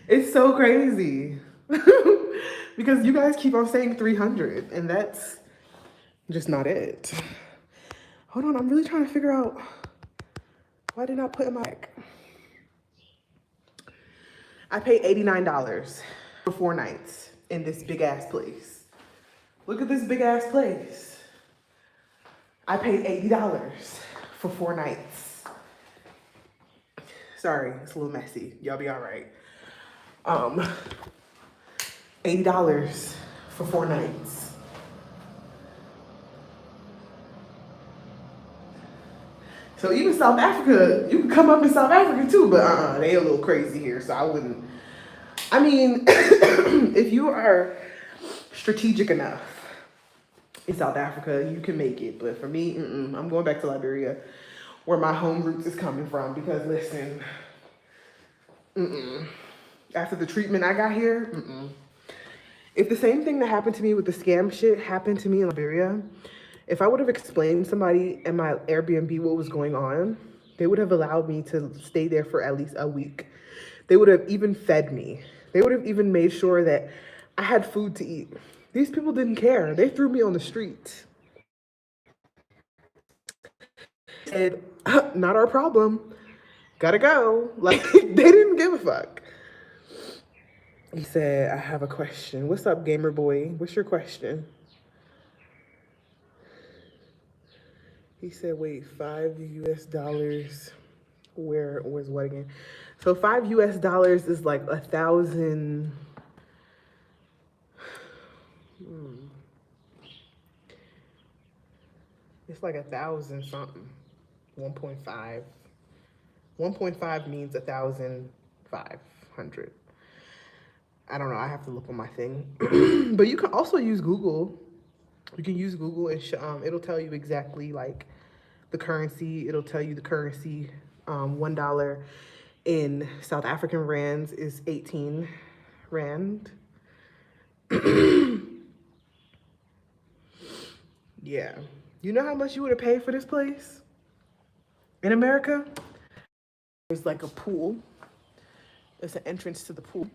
It's so crazy. Because you guys keep on saying 300 and that's just not it. Hold on, I'm really trying to figure out why did I not put in my back. I paid $89 for 4 nights in this big ass place. Look at this big ass place. I paid $80 for 4 nights. Sorry, it's a little messy. Y'all be all right. $80 for 4 nights. So even South Africa, you can come up in South Africa too, but they a little crazy here, so I wouldn't. I mean, if you are strategic enough in South Africa, you can make it. But for me, I'm going back to Liberia, where my home roots is coming from. Because listen, after the treatment I got here, if the same thing that happened to me with the scam shit happened to me in Liberia, if I would have explained to somebody in my Airbnb what was going on, they would have allowed me to stay there for at least a week. They would have even fed me. They would have even made sure that I had food to eat. These people didn't care. They threw me on the street. Said, not our problem. Gotta go. Like, they didn't give a fuck. He said, I have a question. What's up, gamer boy? What's your question? He said, wait, $5 US. Where's what again? So $5 US is like 1,000. It's like 1,000 something. 1.5. 1.5 means 1,500. I don't know. I have to look on my thing. But you can also use Google. You can use Google and it'll tell you exactly like the currency. It'll tell you the currency. $1 in South African rands is 18 rand. Yeah. You know how much you would have paid for this place in America? There's like a pool. There's an entrance to the pool.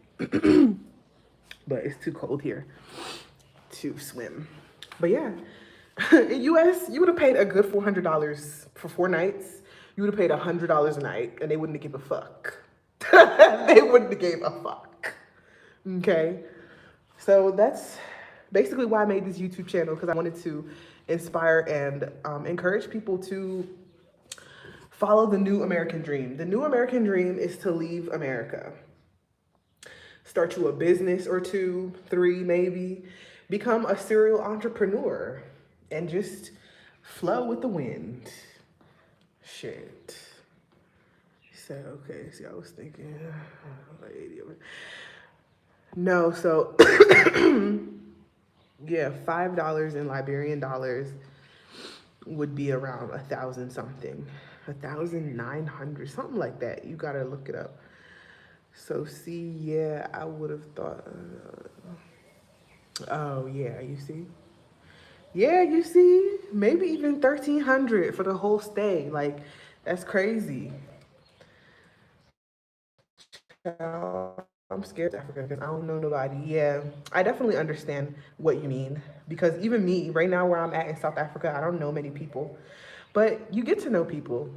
But it's too cold here to swim. But yeah, In US, you would have paid a good $400 for 4 nights. You would have paid $100 a night, and they wouldn't have give a fuck. They wouldn't have gave a fuck. Okay, so that's basically why I made this YouTube channel, because I wanted to inspire and encourage people to follow the new American dream. The new American dream is to leave America, start you a business or 2, 3, maybe, become a serial entrepreneur, and just flow with the wind. Shit. So, okay, see, I was thinking, no, so, yeah, $5 in Liberian dollars would be around 1,000 something, 1,900, something like that. You gotta look it up. So see, yeah, I would have thought, oh yeah, you see? Yeah, you see, maybe even 1,300 for the whole stay. Like, that's crazy. I'm scared of Africa because I don't know nobody. Yeah, I definitely understand what you mean, because even me, right now where I'm at in South Africa, I don't know many people, but you get to know people.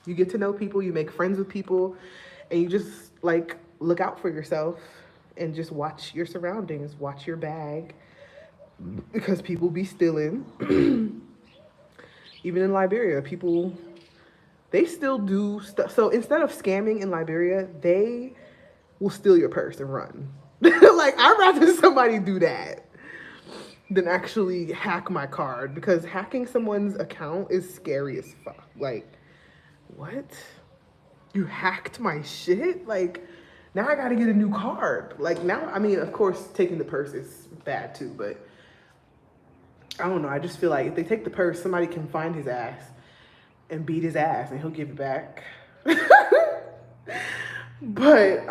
You get to know people, you make friends with people, and you just like look out for yourself and just watch your surroundings, watch your bag, because people be stealing. Even in Liberia, people, they still do stuff. So instead of scamming in Liberia, they will steal your purse and run. Like, I'd rather somebody do that than actually hack my card, because hacking someone's account is scary as fuck. Like, what? You hacked my shit? Like, now I gotta get a new card. Like, now, I mean, of course, taking the purse is bad too, but I don't know. I just feel like if they take the purse, somebody can find his ass and beat his ass and he'll give it back. But,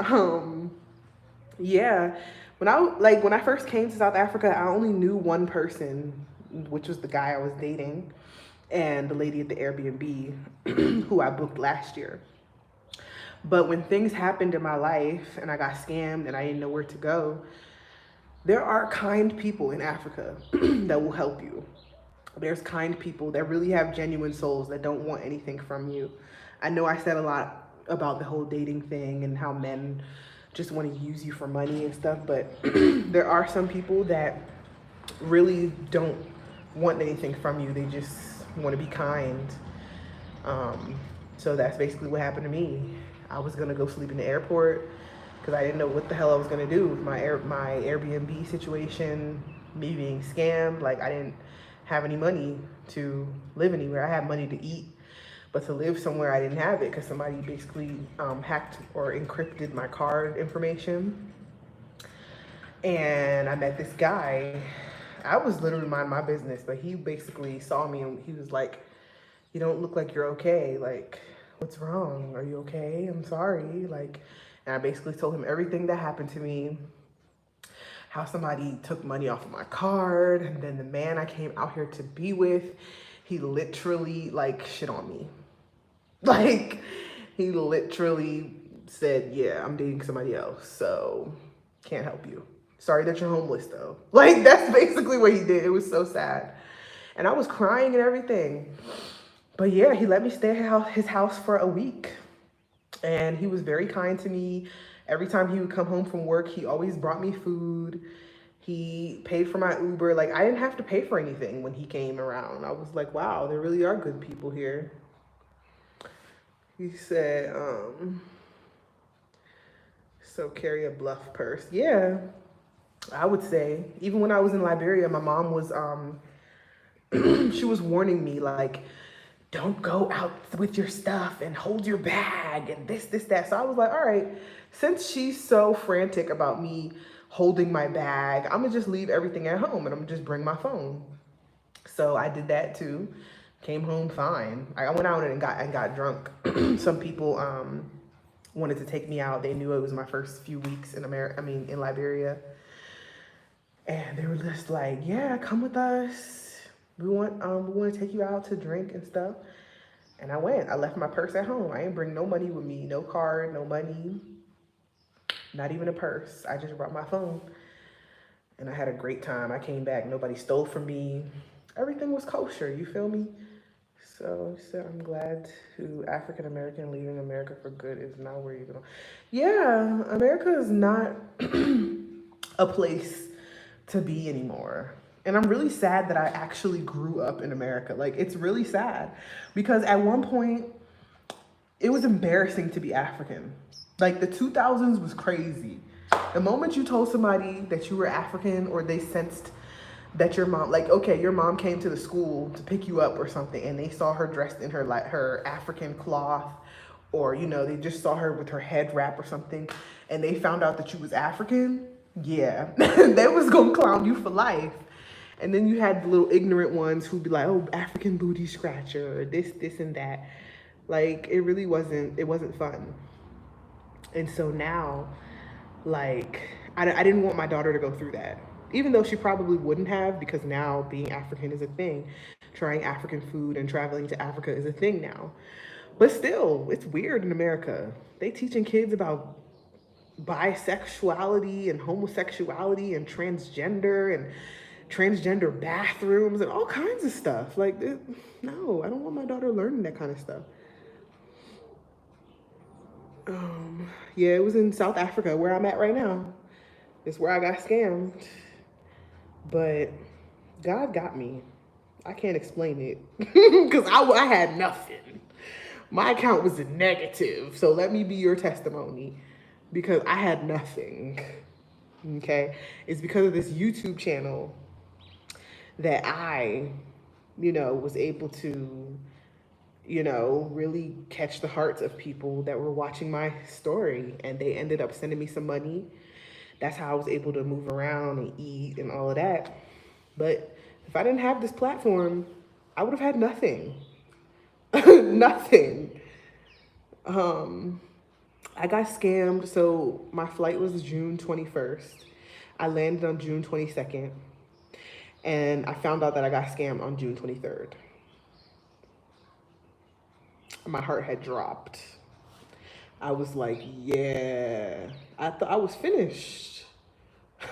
yeah. When I first came to South Africa, I only knew one person, which was the guy I was dating, and the lady at the Airbnb who I booked last year. But when things happened in my life and I got scammed and I didn't know where to go, there are kind people in Africa that will help you. There's kind people that really have genuine souls that don't want anything from you. I know I said a lot about the whole dating thing and how men just want to use you for money and stuff, but there are some people that really don't want anything from you. They just want to be kind. So that's basically what happened to me. I was gonna go sleep in the airport because I didn't know what the hell I was gonna do with my Airbnb situation, me being scammed. Like, I didn't have any money to live anywhere. I had money to eat, but to live somewhere I didn't have it because somebody basically hacked or encrypted my card information. And I met this guy. I was literally minding my business, but he basically saw me and he was like, "You don't look like you're okay. Like, what's wrong? Are you okay? I'm sorry." Like, and I basically told him everything that happened to me, how somebody took money off of my card, and then the man I came out here to be with, he literally like shit on me. Like, he literally said, "Yeah, I'm dating somebody else, so can't help you. Sorry that you're homeless though." Like, that's basically what he did. It was so sad. And I was crying and everything. But yeah, he let me stay at his house for a week. And he was very kind to me. Every time he would come home from work, he always brought me food. He paid for my Uber. Like, I didn't have to pay for anything when he came around. I was like, wow, there really are good people here. He said, so carry a bluff purse. Yeah, I would say. Even when I was in Liberia, my mom was, she was warning me, like, don't go out with your stuff and hold your bag and this, that. So I was like, all right, since she's so frantic about me holding my bag, I'm gonna just leave everything at home and I'm gonna just bring my phone. So I did that too. Came home fine. I went out and got drunk. Some people wanted to take me out. They knew it was my first few weeks in in Liberia. And they were just like, "Yeah, come with us. We want to take you out to drink and stuff." And I went. I left my purse at home. I didn't bring no money with me, no card, no money, not even a purse. I just brought my phone. And I had a great time. I came back. Nobody stole from me. everything was kosher, you feel me? So she said, I'm glad to African American leaving America for good is not where you're going. Yeah, America is not a place to be anymore. And I'm really sad that I actually grew up in America. Like, it's really sad because at one point it was embarrassing to be African. Like, the 2000s was crazy. The moment you told somebody that you were African or they sensed that your mom, like, okay, your mom came to the school to pick you up or something and they saw her dressed in her, like, her African cloth, or, you know, they just saw her with her head wrap or something and they found out that you was African, yeah, they was gonna clown you for life. And then you had the little ignorant ones who'd be like, oh, African booty scratcher, or this and that. Like, it really wasn't, it wasn't fun. And so now, like, I didn't want my daughter to go through that. Even though she probably wouldn't have, because now being African is a thing. Trying African food and traveling to Africa is a thing now. But still, it's weird in America. They teaching kids about bisexuality and homosexuality and transgender bathrooms and all kinds of stuff. Like, no, I don't want my daughter learning that kind of stuff. Yeah, it was in South Africa, where I'm at right now. It's where I got scammed. But God got me. I can't explain it because I had nothing. My account was a negative. So let me be your testimony because I had nothing. Okay? It's because of this YouTube channel that I, was able to, really catch the hearts of people that were watching my story, and they ended up sending me some money. That's how I was able to move around and eat and all of that. But if I didn't have this platform, I would have had nothing. Nothing. I got scammed. So my flight was June 21st. I landed on June 22nd. And I found out that I got scammed on June 23rd. My heart had dropped. I was like, yeah, I thought I was finished.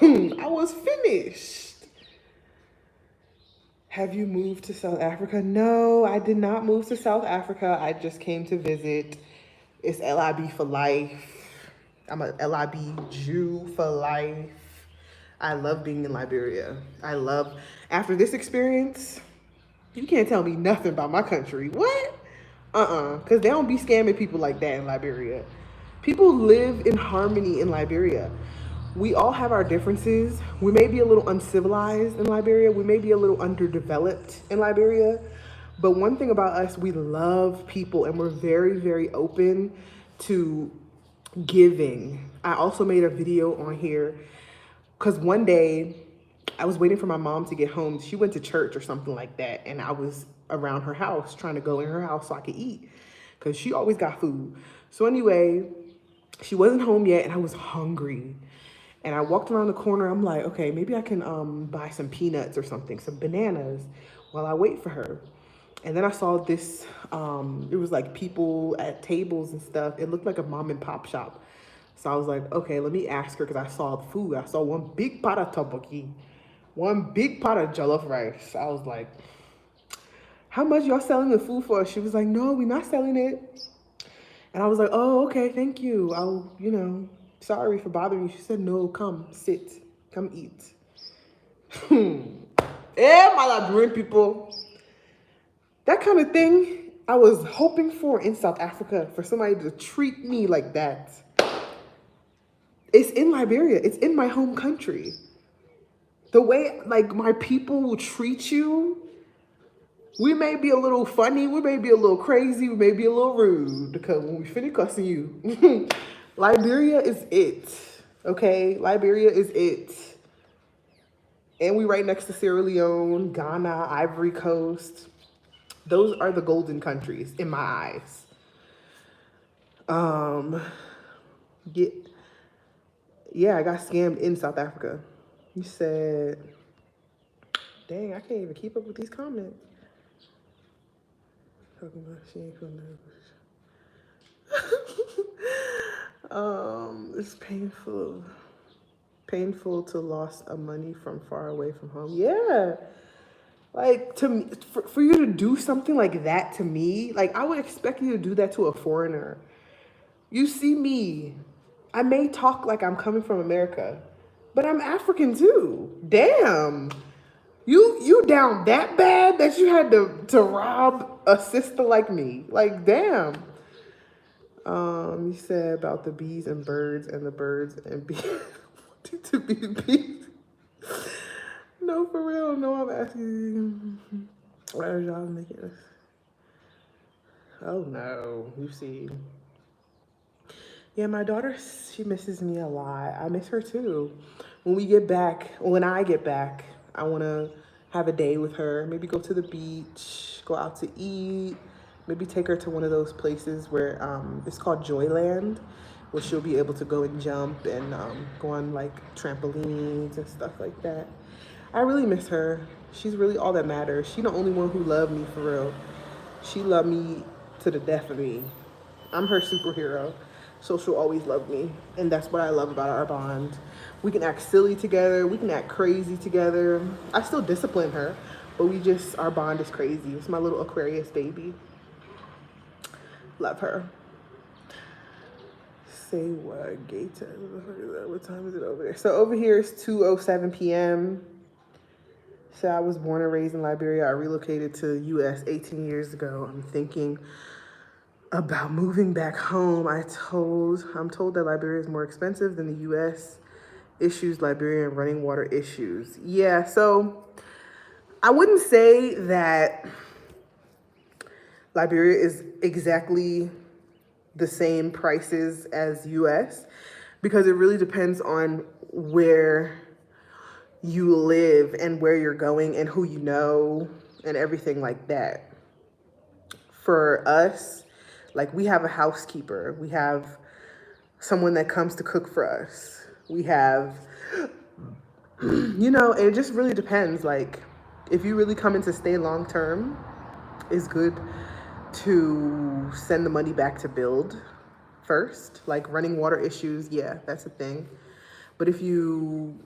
I was finished. Have you moved to South Africa? No, I did not move to South Africa. I just came to visit. It's LIB for life. I'm a LIB Jew for life. I love being in Liberia. After this experience, you can't tell me nothing about my country. What? Because they don't be scamming people like that in Liberia. People live in harmony in Liberia. We all have our differences. We may be a little uncivilized in Liberia. We may be a little underdeveloped in Liberia. But one thing about us, we love people and we're very, very open to giving. I also made a video on here because one day I was waiting for my mom to get home. She went to church or something like that. And I was around her house trying to go in her house so I could eat because she always got food. So anyway, she wasn't home yet and I was hungry. And I walked around the corner. I'm like, okay, maybe I can buy some peanuts or something, some bananas while I wait for her. And then I saw this, it was like people at tables and stuff. It looked like a mom and pop shop. So I was like, okay, let me ask her because I saw the food. I saw one big pot of tteokbokki, one big pot of jollof rice. I was like, how much y'all selling the food for? She was like, no, we're not selling it. And I was like, oh, okay, thank you. I'll, sorry for bothering you. She said, no, come, sit, come eat. Yeah, my Liberian people. That kind of thing I was hoping for in South Africa, for somebody to treat me like that. It's in Liberia. It's in my home country. The way, like, my people will treat you, we may be a little funny, we may be a little crazy, we may be a little rude, because when we finish cussing you, Liberia is it, okay? Liberia is it. And we right next to Sierra Leone, Ghana, Ivory Coast. Those are the golden countries in my eyes. Yeah, I got scammed in South Africa. You said, dang, I can't even keep up with these comments. Talking about she ain't feeling nervous. It's painful to lost of money from far away from home. Yeah, Like, to me, for you to do something like that to me, like, I would expect you to do that to a foreigner. You see me. I may talk like I'm coming from America, but I'm African too. Damn. You down that bad that you had to rob a sister like me. Like, damn. You said about the bees and birds and the birds and bees wanting to be bees. No, for real. No, I'm asking you. Why are y'all making this? Oh no, you see. Yeah, my daughter, she misses me a lot. I miss her too. When I get back, I want to have a day with her. Maybe go to the beach, go out to eat. Maybe take her to one of those places where it's called Joyland, where she'll be able to go and jump and go on like trampolines and stuff like that. I really miss her. She's really all that matters. She's the only one who loved me for real. She loved me to the death of me. I'm her superhero, so she'll always love me. And that's what I love about our bond. We can act silly together. We can act crazy together. I still discipline her, but our bond is crazy. It's my little Aquarius baby. Love her. Say what? Gate time. What time is it over there? So over here it's 2:07 p.m. So I was born and raised in Liberia. I relocated to the U.S. 18 years ago. I'm thinking about moving back home. I'm told that Liberia is more expensive than the U.S. Issues Liberian running water issues. Yeah, so I wouldn't say that Liberia is exactly the same prices as U.S. because it really depends on where you live and where you're going and who you know and everything like that. For us, like, we have a housekeeper. We have someone that comes to cook for us. We have, it just really depends. Like, if you really come in to stay long term, it's good to send the money back to build first. Like, running water issues, yeah, that's a thing. But if you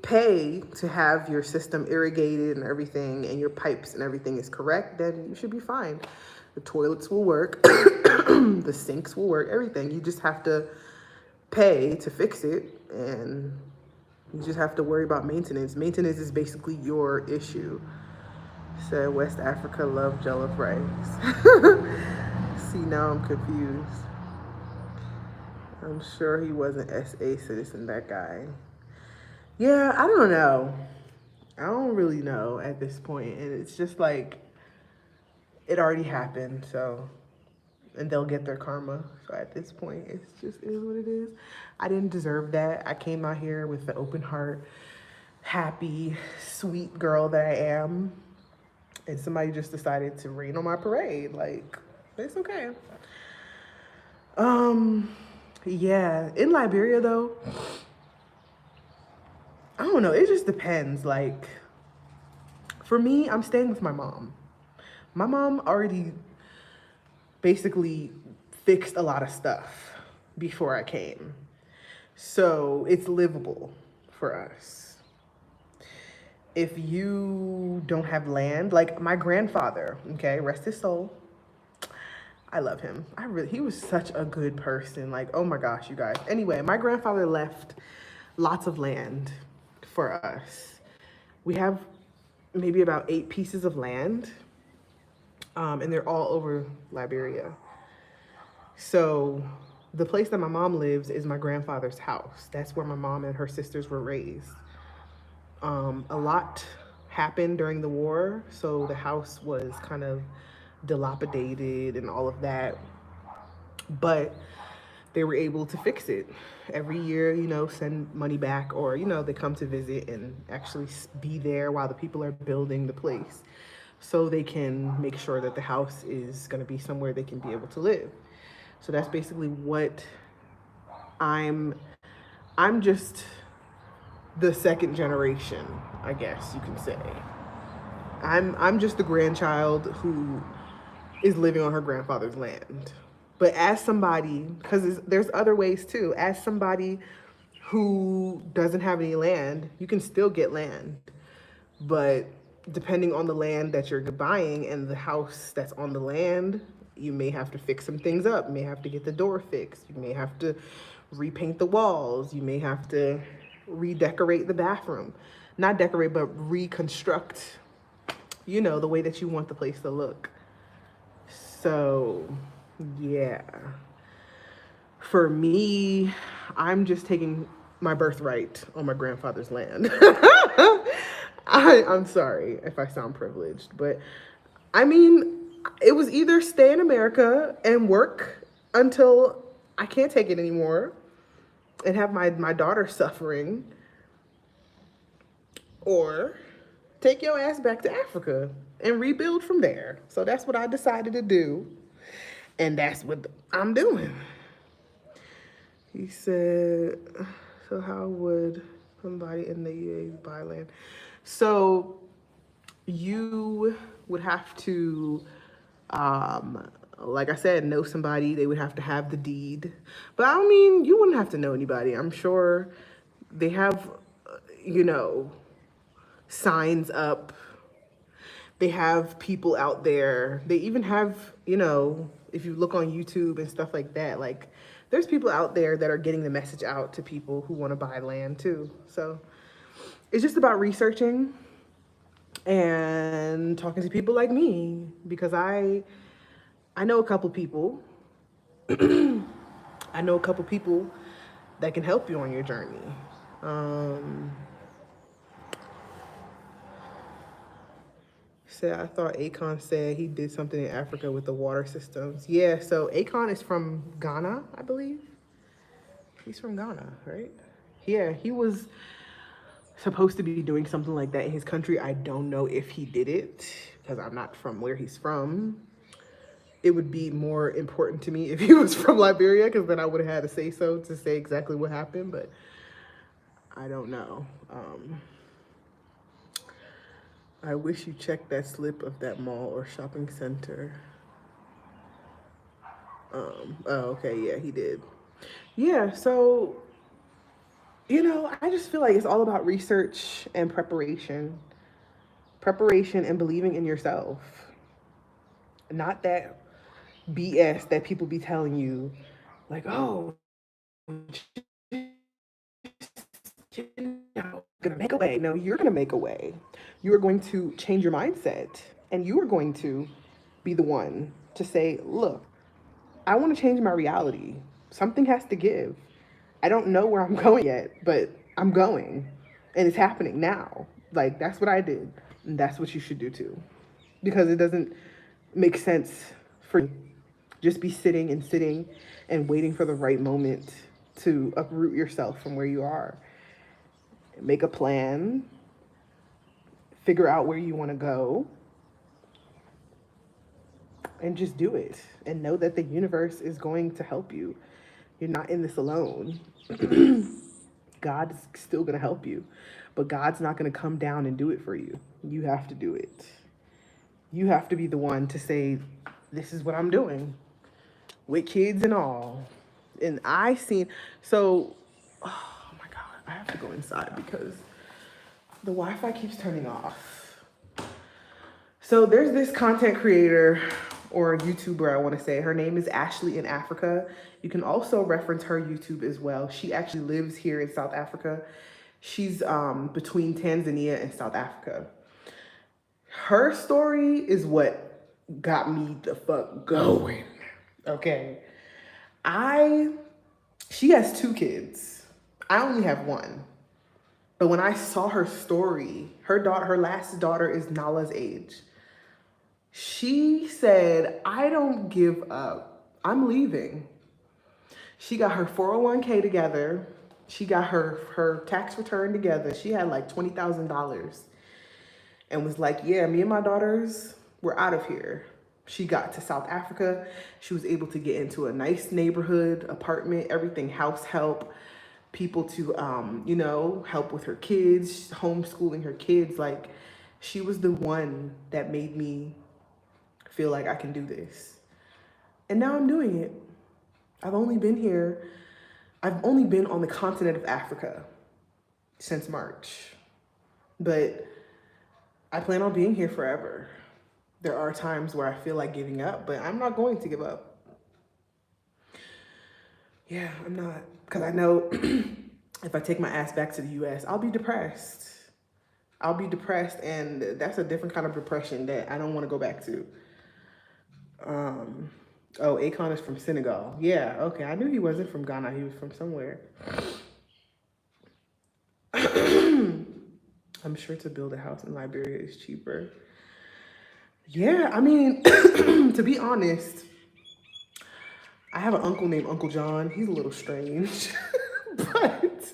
pay to have your system irrigated and everything and your pipes and everything is correct, then you should be fine. The toilets will work, the sinks will work, everything. You just have to pay to fix it, and you just have to worry about maintenance. Maintenance is basically your issue. Said West Africa love jollof rice. See, now I'm confused. I'm sure he wasn't SA citizen, that guy. Yeah, I don't know. I don't really know at this point. And it's just like, it already happened, so, and they'll get their karma. So at this point, it's just is what it is. I didn't deserve that. I came out here with the open heart, happy, sweet girl that I am. And somebody just decided to rain on my parade. Like, it's okay. Yeah, in Liberia though, I don't know, it just depends. Like, for me, I'm staying with my mom. My mom already basically fixed a lot of stuff before I came. So it's livable for us. If you don't have land, like my grandfather, okay, rest his soul. I love him. He was such a good person. Like, oh my gosh, you guys. Anyway, my grandfather left lots of land for us. We have maybe about 8 pieces of land, and they're all over Liberia. So the place that my mom lives is my grandfather's house. That's where my mom and her sisters were raised. A lot happened during the war, so the house was kind of dilapidated and all of that, but they were able to fix it. Every year, send money back, or, they come to visit and actually be there while the people are building the place, so they can make sure that the house is going to be somewhere they can be able to live. So that's basically what I'm just the second generation, I guess you can say. I'm just the grandchild who is living on her grandfather's land. But as somebody, because there's other ways too, as somebody who doesn't have any land, you can still get land. But depending on the land that you're buying and the house that's on the land, you may have to fix some things up. You may have to get the door fixed. You may have to repaint the walls. You may have to redecorate the bathroom. Not decorate, but reconstruct, you know, the way that you want the place to look. So, yeah. For me, I'm just taking my birthright on my grandfather's land. I'm sorry if I sound privileged, but I mean, it was either stay in America and work until I can't take it anymore and have my daughter suffering, or take your ass back to Africa and rebuild from there. So that's what I decided to do, and that's what I'm doing. He said, so how would somebody in the UAE buy land? So you would have to, like I said, know somebody. They would have to have the deed. But I mean, you wouldn't have to know anybody. I'm sure they have, you know, signs up. They have people out there. They even have, you know, if you look on YouTube and stuff like that, like there's people out there that are getting the message out to people who want to buy land too. So it's just about researching and talking to people like me, because I know a couple people. I know a couple people that can help you on your journey. I thought Akon said he did something in Africa with the water systems. Yeah, so Akon is from Ghana, I believe. He's from Ghana, right? Yeah, he was supposed to be doing something like that in his country. I don't know if he did it because I'm not from where he's from. It would be more important to me if he was from Liberia, because then I would have had to say so to say exactly what happened, but I don't know. I wish you checked that slip of that mall or shopping center. Oh, okay, yeah, he did. Yeah, so, you know, I just feel like it's all about research and preparation. Preparation and believing in yourself. Not that BS that people be telling you, like, oh, gonna make a way. No, you're gonna make a way. You are going to change your mindset, and you are going to be the one to say, look, I want to change my reality. Something has to give. I don't know where I'm going yet, but I'm going, and it's happening now. Like, that's what I did, and that's what you should do too, because it doesn't make sense for you just be sitting and waiting for the right moment to uproot yourself from where you are. Make a plan, figure out where you want to go, and just do it. And know that the universe is going to help you. You're not in this alone. God is still going to help you, but God's not going to come down and do it for you. You have to do it. You have to be the one to say, this is what I'm doing, with kids and all. And I seen, so, oh my God, I have to go inside because the Wi-Fi keeps turning off. So there's this content creator or YouTuber, I want to say. Her name is Ashley in Africa. You can also reference her YouTube as well. She actually lives here in South Africa. She's between Tanzania and South Africa. Her story is what got me the fuck going. Okay. She has 2 kids. I only have 1. But when I saw her story, her last daughter is Nala's age. She said, I don't give up. I'm leaving. She got her 401k together. She got her tax return together. She had like $20,000 and was like, yeah, me and my daughters, we're out of here. She got to South Africa. She was able to get into a nice neighborhood, apartment, everything, house help, people to, you know, help with her kids, homeschooling her kids. Like, she was the one that made me feel like I can do this. And now I'm doing it. I've only been on the continent of Africa since March. But I plan on being here forever. There are times where I feel like giving up, but I'm not going to give up. Yeah, I'm not. Because I know if I take my ass back to the US, I'll be depressed. I'll be depressed, and that's a different kind of depression that I don't want to go back to. Oh, Akon is from Senegal. Yeah, okay. I knew he wasn't from Ghana. He was from somewhere. I'm sure to build a house in Liberia is cheaper. Yeah, I mean, to be honest, I have an uncle named Uncle John. He's a little strange, but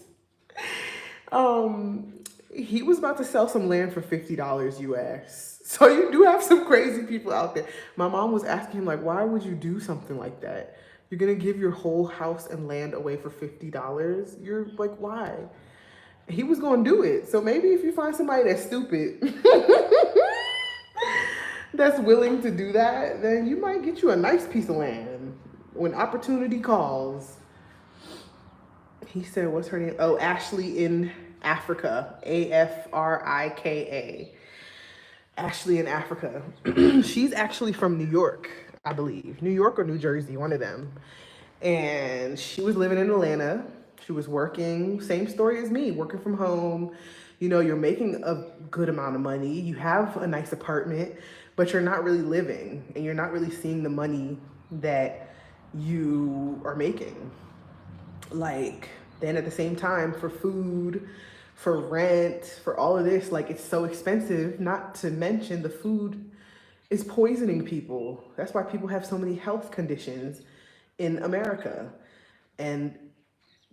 he was about to sell some land for $50 US. So you do have some crazy people out there. My mom was asking him, like, why would you do something like that? You're gonna give your whole house and land away for $50? You're like, why? He was gonna do it. So maybe if you find somebody that's stupid, that's willing to do that, then you might get you a nice piece of land when opportunity calls. He said, what's her name? Oh, Ashley in Africa. Afrika. Ashley in Africa. She's actually from New York, I believe. New York or New Jersey, one of them. And she was living in Atlanta. She was working, same story as me, working from home. You know, you're making a good amount of money. You have a nice apartment, but you're not really living, and you're not really seeing the money that you are making. Like, then at the same time, for food, for rent, for all of this, like, it's so expensive, not to mention the food is poisoning people. That's why people have so many health conditions in America. And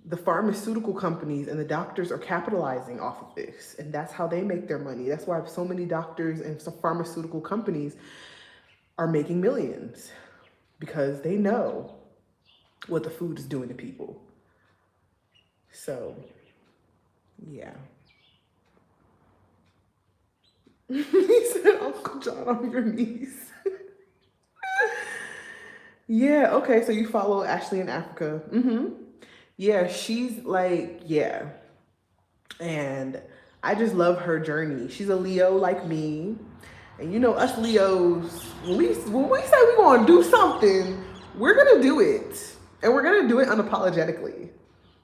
the pharmaceutical companies and the doctors are capitalizing off of this, and that's how they make their money. That's why so many doctors and some pharmaceutical companies are making millions, because they know what the food is doing to people. So, yeah. He said, Uncle John on your knees. Yeah, okay, so you follow Ashley in Africa. Yeah, she's like, yeah. And I just love her journey. She's a Leo like me. And you know, us Leos, when we say we're gonna do something, we're gonna do it. And we're gonna do it unapologetically.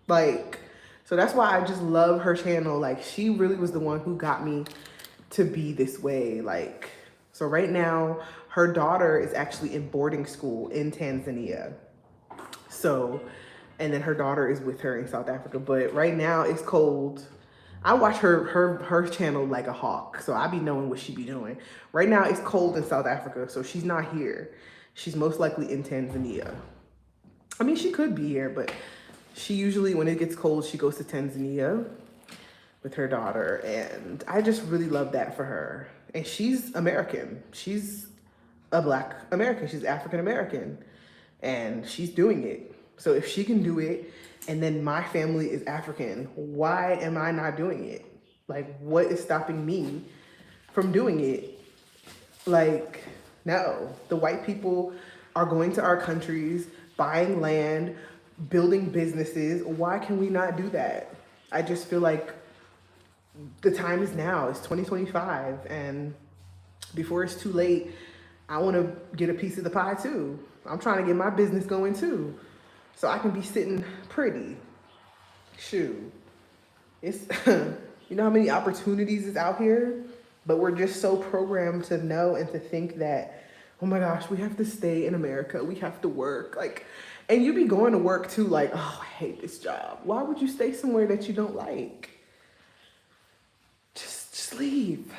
Like, so that's why I just love her channel. Like, she really was the one who got me to be this way. Like, so right now, her daughter is actually in boarding school in Tanzania. So, and then her daughter is with her in South Africa. But right now it's cold. I watch her channel like a hawk, so I be knowing what she be doing. Right now it's cold in South Africa, so she's not here. She's most likely in Tanzania. I mean, she could be here, but she usually, when it gets cold, she goes to Tanzania with her daughter. And I just really love that for her. And she's American. She's a Black American. She's African American. And she's doing it. So if she can do it, and then my family is African, why am I not doing it? Like, what is stopping me from doing it? Like, no. The white people are going to our countries, buying land, building businesses. Why can we not do that? I just feel like the time is now. It's 2025, and before it's too late, I want to get a piece of the pie too. I'm trying to get my business going too, so I can be sitting pretty. Shoot, it's you know how many opportunities is out here, but we're just so programmed to know and to think that, oh my gosh, we have to stay in America. We have to work. Like, and you be going to work too, like, oh, I hate this job. Why would you stay somewhere that you don't like? Just leave.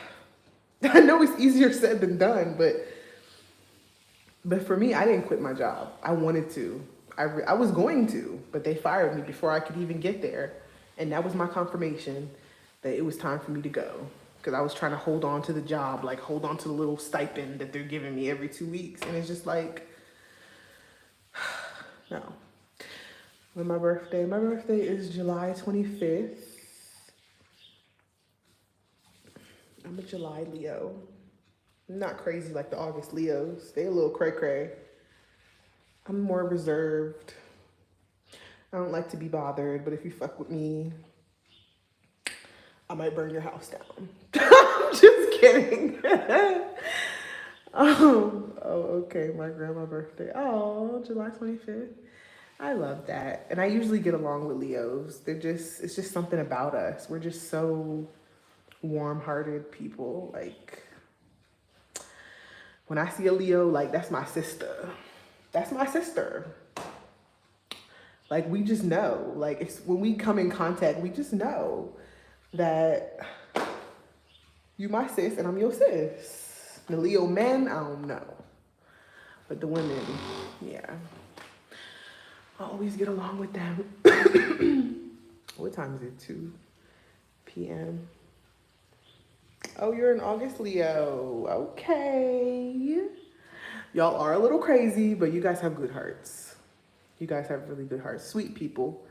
I know it's easier said than done, but for me, I didn't quit my job. I wanted to. I was going to, but they fired me before I could even get there. And that was my confirmation that it was time for me to go. Because I was trying to hold on to the job, like hold on to the little stipend that they're giving me every 2 weeks. And it's just like, no. When my birthday is July 25th. I'm a July Leo. I'm not crazy like the August Leos. They a little cray-cray. I'm more reserved. I don't like to be bothered, but if you fuck with me, I might burn your house down. I'm just kidding. Okay, my grandma's birthday. Oh, July 25th. I love that. And I usually get along with Leos. It's just something about us. We're just so warm-hearted people. Like, when I see a Leo, like, that's my sister. That's my sister. Like, we just know. Like, it's when we come in contact, we just know that you my sis and I'm your sis. The Leo men, I don't know. But the women, yeah. I always get along with them. What time is it? 2 p.m. Oh, you're an August Leo. Okay. Y'all are a little crazy, but you guys have good hearts. You guys have really good hearts. Sweet people.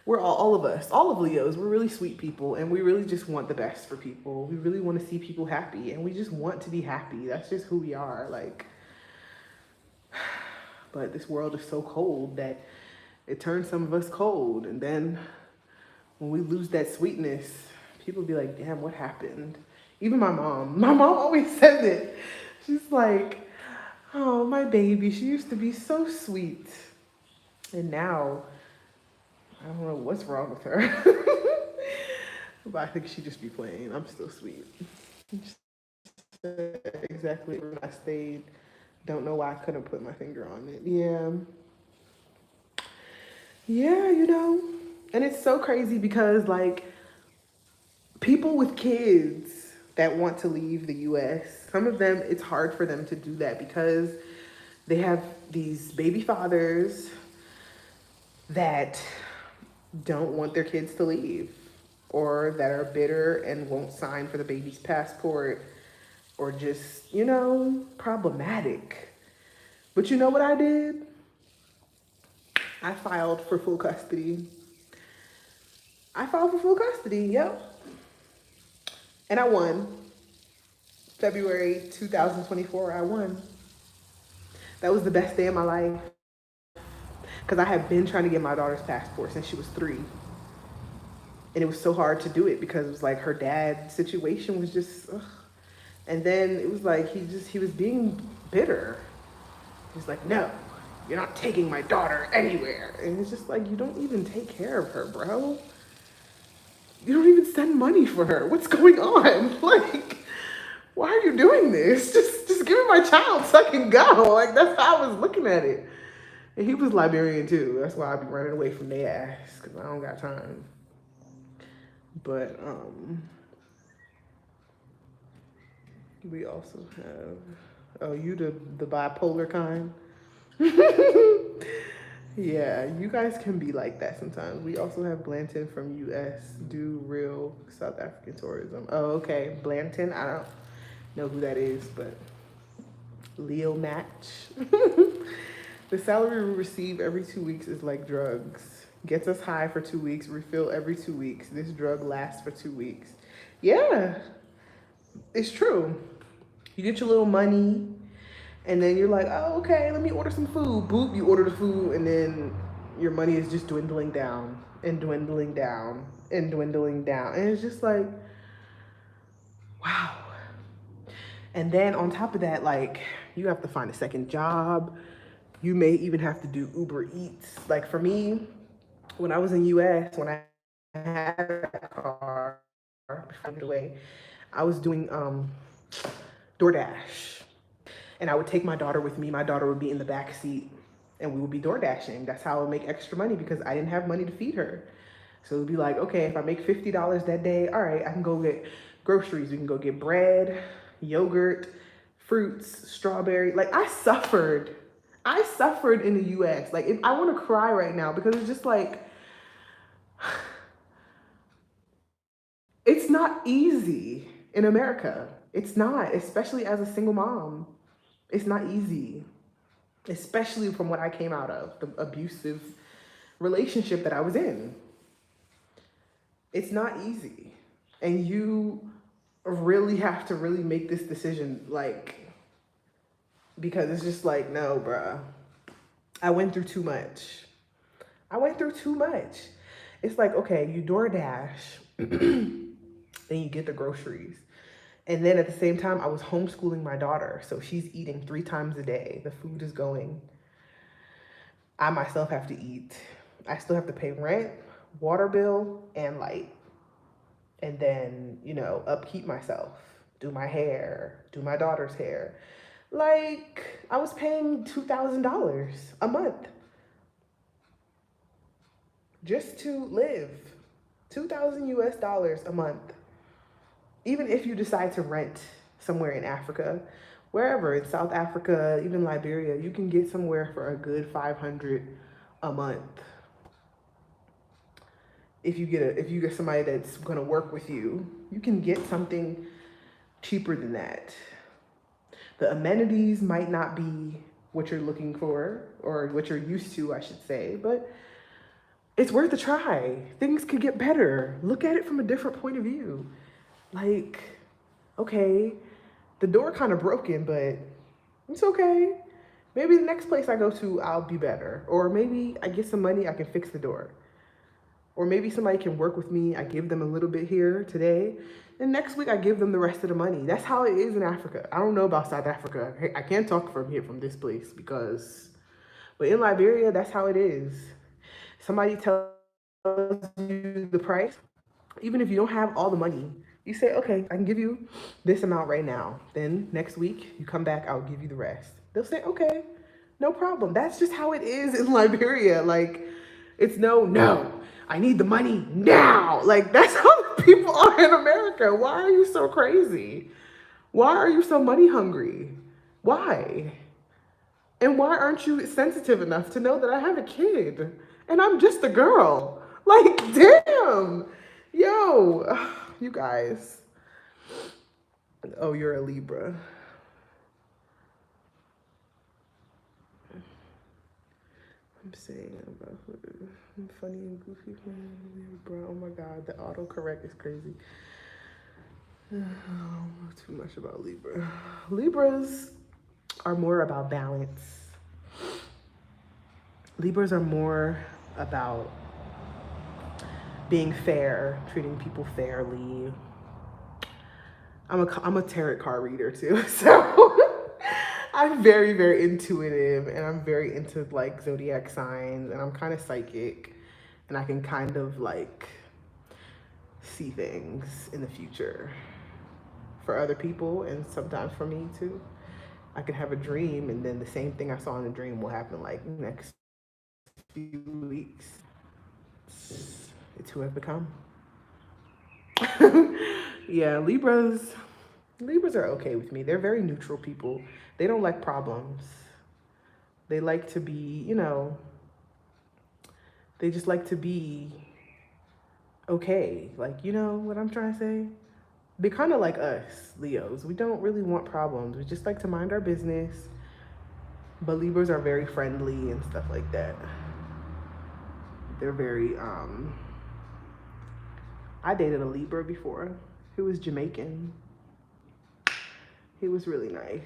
We're all of us, all of Leos, we're really sweet people, and we really just want the best for people. We really want to see people happy, and we just want to be happy. That's just who we are. Like, but this world is so cold that it turns some of us cold. And then when we lose that sweetness, people be like, damn, what happened? Even my mom always says it. She's like, oh, my baby, she used to be so sweet. And now, I don't know what's wrong with her. But I think she just be playing. I'm still sweet. Exactly where I stayed. Don't know why I couldn't put my finger on it. Yeah. Yeah, you know. And it's so crazy because, like, people with kids that want to leave the US, some of them, it's hard for them to do that because they have these baby fathers that don't want their kids to leave, or that are bitter and won't sign for the baby's passport, or just, you know, problematic. But you know what I did? I filed for full custody. Yep. And I won. February 2024, I won. That was the best day of my life. Because I had been trying to get my daughter's passport since she was 3. And it was so hard to do it because it was like her dad's situation was just, ugh. And then it was like he was being bitter. He's like, no, you're not taking my daughter anywhere. And it's just like, you don't even take care of her, bro. You don't even send money for her. What's going on? Like, why are you doing this? Just give me my child so I can go. Like, that's how I was looking at it. And he was Liberian too. That's why I be running away from their ass, because I don't got time. But we also have, oh, you the bipolar kind? Yeah, you guys can be like that sometimes. We also have Blanton from US, do real South African tourism. Oh, okay, Blanton, I don't know who that is, but Leo match. The salary we receive every 2 weeks is like drugs. Gets us high for 2 weeks, refill every 2 weeks. This drug lasts for 2 weeks. Yeah, it's true. You get your little money, and then you're like, oh, okay, let me order some food. Boop, you order the food, and then your money is just dwindling down and dwindling down and dwindling down. And it's just like, wow. And then on top of that, like, you have to find a second job. You may even have to do Uber Eats. Like for me, when I was in US, when I had a car, I was doing DoorDash. And I would take my daughter with me. My daughter would be in the back seat and we would be door dashing. That's how I would make extra money because I didn't have money to feed her. So it would be like, okay, if I make $50 that day, all right, I can go get groceries. We can go get bread, yogurt, fruits, strawberry. Like I suffered in the US. Like if I want to cry right now because it's just like, it's not easy in America. It's not, especially as a single mom. It's not easy, especially from what I came out of, the abusive relationship that I was in. It's not easy. And you really have to really make this decision, like, because it's just like, no, bruh. I went through too much. It's like, okay, you DoorDash, then you get the groceries. And then at the same time, I was homeschooling my daughter. So she's eating 3 times a day. The food is going. I myself have to eat. I still have to pay rent, water bill, and light. And then, you know, upkeep myself, do my hair, do my daughter's hair. Like, I was paying $2,000 a month just to live. 2,000 US dollars a month. Even if you decide to rent somewhere in Africa, wherever, in South Africa, even Liberia, you can get somewhere for a good 500 a month. If you get somebody that's gonna work with you, you can get something cheaper than that. The amenities might not be what you're looking for or what you're used to, I should say, but it's worth a try. Things could get better. Look at it from a different point of view. Like, okay, the door kind of broken, but it's okay. Maybe the next place I go to, I'll be better. Or maybe I get some money, I can fix the door. Or maybe somebody can work with me. I give them a little bit here today. And next week I give them the rest of the money. That's how it is in Africa. I don't know about South Africa. I can't talk from this place but in Liberia, that's how it is. Somebody tells you the price. Even if you don't have all the money, you say, okay, I can give you this amount right now. Then next week you come back, I'll give you the rest. They'll say, okay, no problem. That's just how it is in Liberia. Like, it's no. I need the money now. Like, that's how people are in America. Why are you so crazy? Why are you so money hungry? Why? And why aren't you sensitive enough to know that I have a kid and I'm just a girl? Like, damn. Yo, you guys. Oh, you're a Libra. I'm saying about funny and goofy. Bro, oh my God, the autocorrect is crazy. I don't know too much about Libra. Libras are more about balance. Libras are more about being fair, treating people fairly. I'm a tarot card reader too, so I'm very, very intuitive, and I'm very into like zodiac signs, and I'm kind of psychic, and I can kind of like see things in the future for other people, and sometimes for me too. I can have a dream, and then the same thing I saw in the dream will happen like next few weeks. It's who I've become. Yeah, Libras are okay with me. They're very neutral people. They don't like problems. They like to be, they just like to be okay. Like, you know what I'm trying to say? They're kind of like us, Leos. We don't really want problems. We just like to mind our business. But Libras are very friendly and stuff like that. They're very, I dated a Libra before who was Jamaican. He was really nice.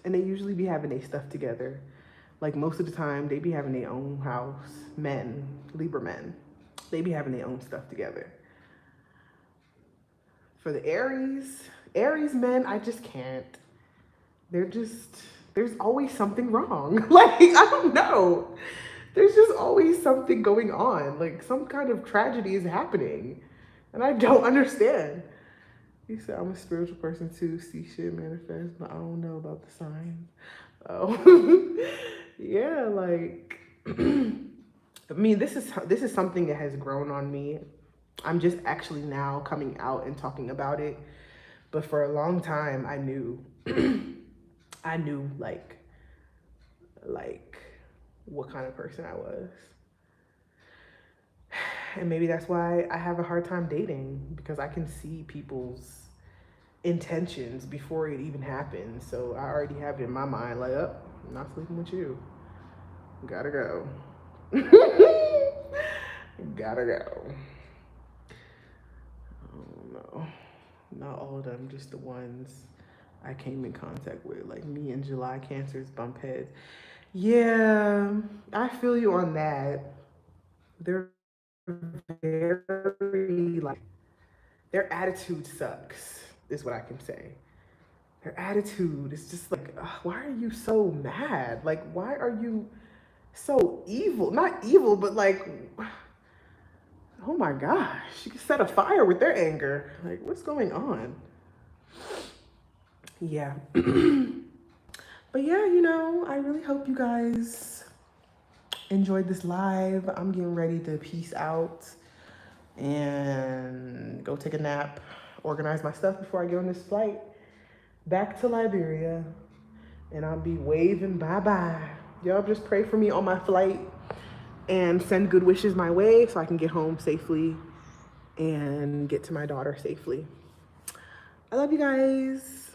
And they usually be having their stuff together. Like most of the time, they be having their own house. Men, Libra men, they be having their own stuff together. For the Aries men, I just can't. There's always something wrong. Like, I don't know. There's just always something going on. Like, some kind of tragedy is happening. And I don't understand. He said, I'm a spiritual person too, see shit manifest, but I don't know about the signs. Oh, yeah, like, I mean, this is something that has grown on me. I'm just actually now coming out and talking about it. But for a long time, I knew, like what kind of person I was. And maybe that's why I have a hard time dating, because I can see people's intentions before it even happens. So I already have it in my mind, like, oh, I'm not sleeping with you. Gotta go. Gotta go. Oh no. Not all of them, just the ones I came in contact with. Like me and July Cancers bump heads. Yeah, I feel you on that. They're very, like, their attitude sucks. is what I can say. Their attitude is just like, why are you so mad? Like, why are you so evil? Not evil, but like, oh my gosh, you can set a fire with their anger. Like, what's going on? Yeah. But yeah, you know, I really hope you guys enjoyed this live. I'm getting ready to peace out and go take a nap, organize my stuff before I get on this flight back to Liberia. And I'll be waving bye-bye. Y'all just pray for me on my flight and send good wishes my way so I can get home safely and get to my daughter safely. I love you guys.